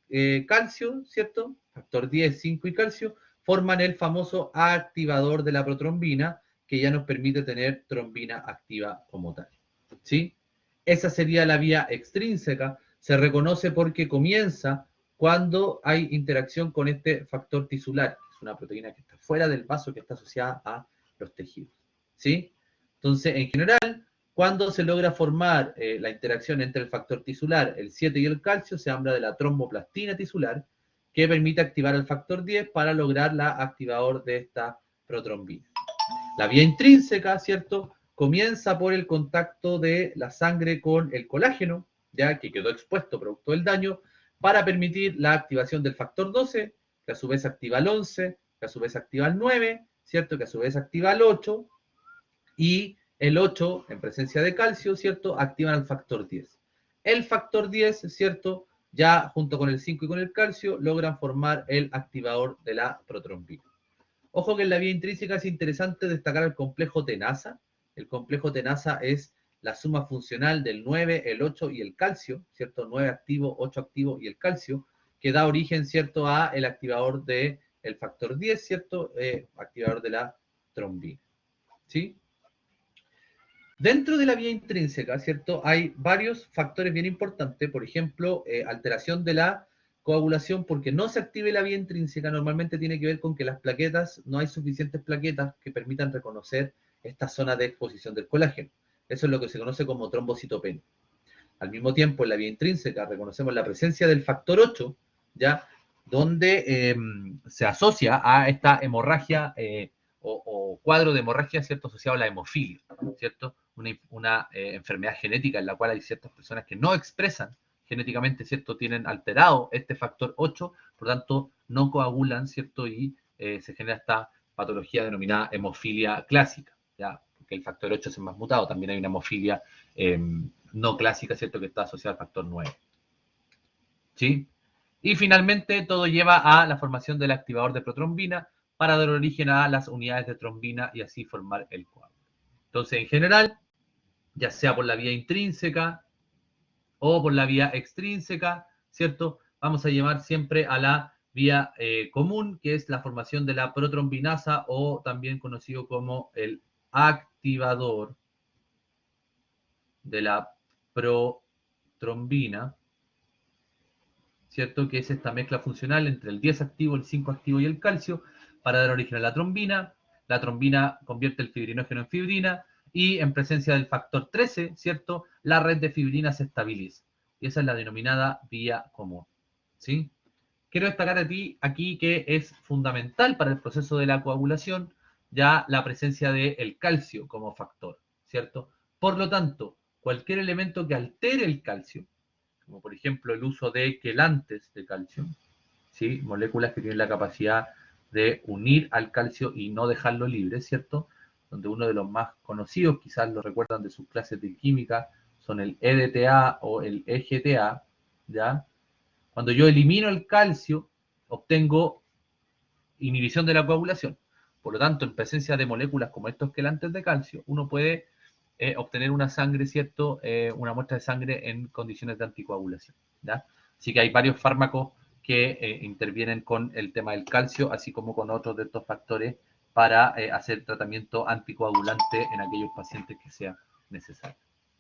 calcio, ¿cierto?, factor 10, 5 y calcio, forman el famoso activador de la protrombina, que ya nos permite tener trombina activa como tal, ¿sí? Esa sería la vía extrínseca. Se reconoce porque comienza cuando hay interacción con este factor tisular, que es una proteína que está fuera del vaso, que está asociada a los tejidos, ¿sí? Entonces, en general, Cuando se logra formar la interacción entre el factor tisular, el 7 y el calcio, se habla de la tromboplastina tisular, que permite activar el factor 10 para lograr la activador de esta protrombina. La vía intrínseca, ¿cierto?, comienza por el contacto de la sangre con el colágeno, ya que quedó expuesto producto del daño, para permitir la activación del factor 12, que a su vez activa el 11, que a su vez activa el 9, ¿cierto?, que a su vez activa el 8, y el 8, en presencia de calcio, ¿cierto?, activan el factor 10. El factor 10, ¿cierto?, ya junto con el 5 y con el calcio, logran formar el activador de la protrombina. Ojo que en la vía intrínseca es interesante destacar el complejo tenasa. El complejo tenasa es la suma funcional del 9, el 8 y el calcio, ¿cierto? 9 activo, 8 activo y el calcio, que da origen, ¿cierto?, a el activador del factor 10, ¿cierto? Activador de la trombina, ¿sí? Dentro de la vía intrínseca, ¿cierto?, hay varios factores bien importantes, por ejemplo, alteración de la coagulación, porque no se active la vía intrínseca, normalmente tiene que ver con que las plaquetas, no hay suficientes plaquetas que permitan reconocer esta zona de exposición del colágeno. Eso es lo que se conoce como trombocitopenia. Al mismo tiempo, en la vía intrínseca reconocemos la presencia del factor 8, ¿ya?, donde se asocia a esta hemorragia o cuadro de hemorragia, ¿cierto?, asociado a la hemofilia, ¿cierto? Una enfermedad genética en la cual hay ciertas personas que no expresan genéticamente, ¿cierto?, tienen alterado este factor 8, por lo tanto, no coagulan, ¿cierto?, y se genera esta patología denominada hemofilia clásica, ¿ya? Porque el factor 8 es el más mutado, también hay una hemofilia no clásica, ¿cierto?, que está asociada al factor 9, ¿sí? Y finalmente, todo lleva a la formación del activador de protrombina para dar origen a las unidades de trombina y así formar el coágulo. Entonces, en general, ya sea por la vía intrínseca o por la vía extrínseca, ¿cierto?, vamos a llamar siempre a la vía común, que es la formación de la protrombinasa o también conocido como el activador de la protrombina, ¿cierto?, que es esta mezcla funcional entre el 10 activo, el 5 activo y el calcio para dar origen a la trombina. La trombina convierte el fibrinógeno en fibrina y en presencia del factor 13, ¿cierto?, la red de fibrina se estabiliza. Y esa es la denominada vía común, ¿sí? Quiero destacar aquí que es fundamental para el proceso de la coagulación ya la presencia del calcio como factor, ¿cierto? Por lo tanto, cualquier elemento que altere el calcio, como por ejemplo el uso de quelantes de calcio, ¿sí?, moléculas que tienen la capacidad de unir al calcio y no dejarlo libre, ¿cierto? Donde uno de los más conocidos, quizás lo recuerdan de sus clases de química, son el EDTA o el EGTA, ¿ya? Cuando yo elimino el calcio, obtengo inhibición de la coagulación. Por lo tanto, en presencia de moléculas como estos quelantes de calcio, uno puede obtener una sangre, ¿cierto?, una muestra de sangre en condiciones de anticoagulación, ¿ya? Así que hay varios fármacos que intervienen con el tema del calcio, así como con otros de estos factores para hacer tratamiento anticoagulante en aquellos pacientes que sea necesario,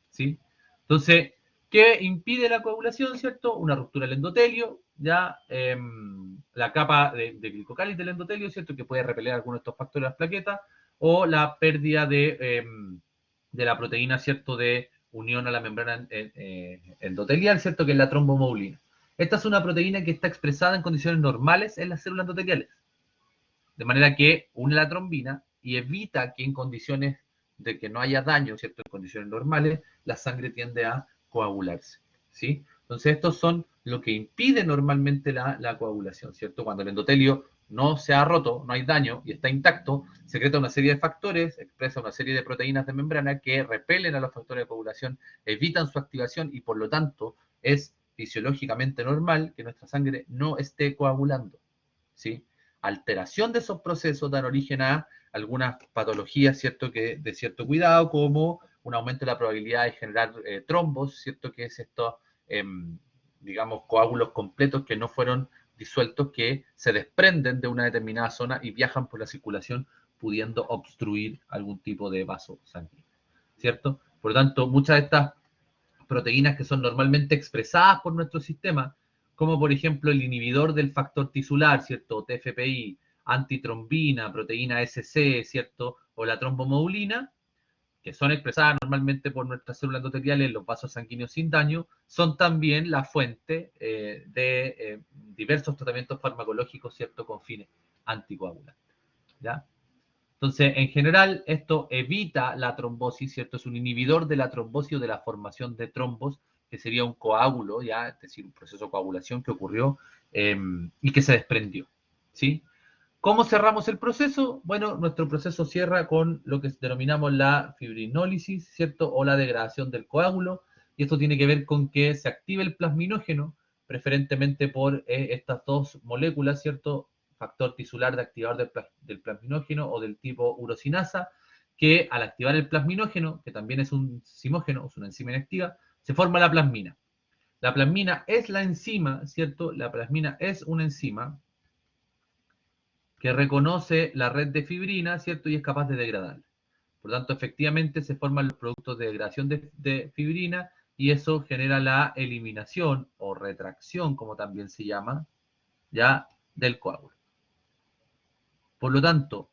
¿sí? Entonces, ¿qué impide la coagulación, cierto? Una ruptura del endotelio, ya la capa de glicocálice del endotelio, ¿cierto?, que puede repeler algunos de estos factores de las plaquetas, o la pérdida de la proteína, ¿cierto?, de unión a la membrana endotelial, ¿cierto?, que es la trombomodulina. Esta es una proteína que está expresada en condiciones normales en las células endoteliales, de manera que une la trombina y evita que en condiciones de que no haya daño, ¿cierto?, en condiciones normales, la sangre tiende a coagularse, ¿sí? Entonces, estos son lo que impide normalmente la coagulación, ¿cierto? Cuando el endotelio no se ha roto, no hay daño y está intacto, secreta una serie de factores, expresa una serie de proteínas de membrana que repelen a los factores de coagulación, evitan su activación y por lo tanto es fisiológicamente normal que nuestra sangre no esté coagulando, ¿sí? Alteración de esos procesos dan origen a algunas patologías, ¿cierto?, que de cierto cuidado, como un aumento de la probabilidad de generar trombos, ¿cierto?, que es esto, digamos, coágulos completos que no fueron disueltos, que se desprenden de una determinada zona y viajan por la circulación, pudiendo obstruir algún tipo de vaso sanguíneo, ¿cierto? Por lo tanto, muchas de estas proteínas que son normalmente expresadas por nuestro sistema, como por ejemplo el inhibidor del factor tisular, ¿cierto?, TFPI, antitrombina, proteína SC, ¿cierto?, o la trombomodulina, que son expresadas normalmente por nuestras células endoteliales en los vasos sanguíneos sin daño, son también la fuente de diversos tratamientos farmacológicos, ¿cierto?, con fines anticoagulantes, ¿ya? Entonces, en general, esto evita la trombosis, ¿cierto? Es un inhibidor de la trombosis o de la formación de trombos, que sería un coágulo, ¿ya? Es decir, un proceso de coagulación que ocurrió y que se desprendió, ¿sí? ¿Cómo cerramos el proceso? Bueno, nuestro proceso cierra con lo que denominamos la fibrinólisis, ¿cierto? O la degradación del coágulo. Y esto tiene que ver con que se active el plasminógeno, preferentemente por estas dos moléculas, ¿cierto? Factor tisular de activador del plasminógeno o del tipo urosinasa, que al activar el plasminógeno, que también es un zimógeno, es una enzima inactiva, se forma la plasmina. La plasmina es la enzima, ¿cierto? La plasmina es una enzima que reconoce la red de fibrina, ¿cierto? Y es capaz de degradarla. Por lo tanto, efectivamente se forman los productos de degradación de fibrina y eso genera la eliminación o retracción, como también se llama, ya del coágulo. Por lo tanto,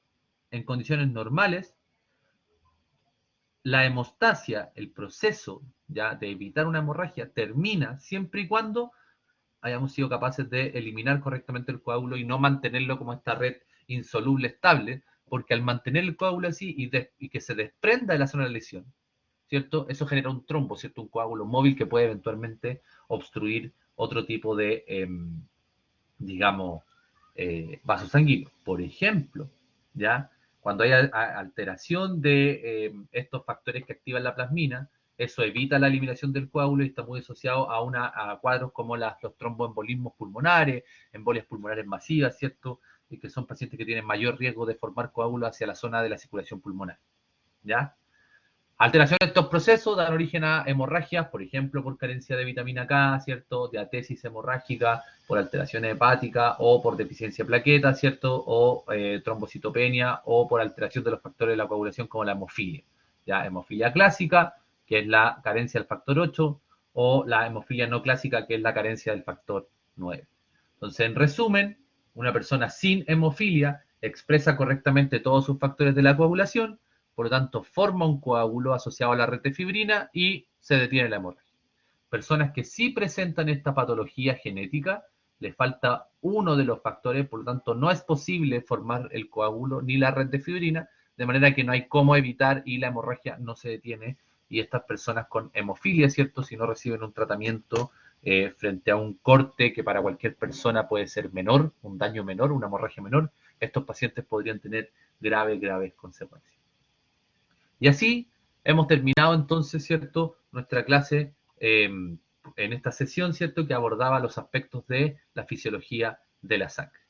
en condiciones normales, la hemostasia, el proceso ya de evitar una hemorragia, termina siempre y cuando hayamos sido capaces de eliminar correctamente el coágulo y no mantenerlo como esta red insoluble estable, porque al mantener el coágulo así y que se desprenda de la zona de lesión, ¿cierto? Eso genera un trombo, ¿cierto? Un coágulo móvil que puede eventualmente obstruir otro tipo de, digamos, vasos sanguíneos. Por ejemplo, ¿ya? Cuando hay alteración de estos factores que activan la plasmina, eso evita la eliminación del coágulo y está muy asociado a cuadros como los tromboembolismos pulmonares, embolias pulmonares masivas, ¿cierto? Y que son pacientes que tienen mayor riesgo de formar coágulos hacia la zona de la circulación pulmonar, ¿ya? Alteraciones de estos procesos dan origen a hemorragias, por ejemplo, por carencia de vitamina K, ¿cierto? Diatesis hemorrágica, por alteraciones hepáticas o por deficiencia de plaquetas, ¿cierto? O trombocitopenia o por alteración de los factores de la coagulación como la hemofilia. Ya, hemofilia clásica, que es la carencia del factor 8, o la hemofilia no clásica, que es la carencia del factor 9. Entonces, en resumen, una persona sin hemofilia expresa correctamente todos sus factores de la coagulación, por lo tanto forma un coágulo asociado a la red de fibrina y se detiene la hemorragia. Personas que sí presentan esta patología genética, les falta uno de los factores, por lo tanto no es posible formar el coágulo ni la red de fibrina, de manera que no hay cómo evitar y la hemorragia no se detiene. Y estas personas con hemofilia, ¿cierto? Si no reciben un tratamiento frente a un corte que para cualquier persona puede ser menor, un daño menor, una hemorragia menor, estos pacientes podrían tener graves consecuencias. Y así hemos terminado entonces, ¿cierto?, nuestra clase en esta sesión, ¿cierto?, que abordaba los aspectos de la fisiología de la sangre.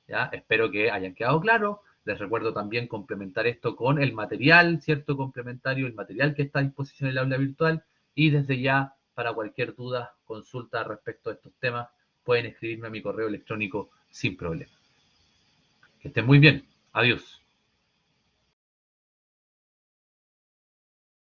¿Ya? Espero que hayan quedado claros. Les recuerdo también complementar esto con el material, ¿cierto?, complementario, el material que está a disposición en el aula virtual. Y desde ya, para cualquier duda, consulta respecto a estos temas, pueden escribirme a mi correo electrónico sin problema. Que estén muy bien. Adiós.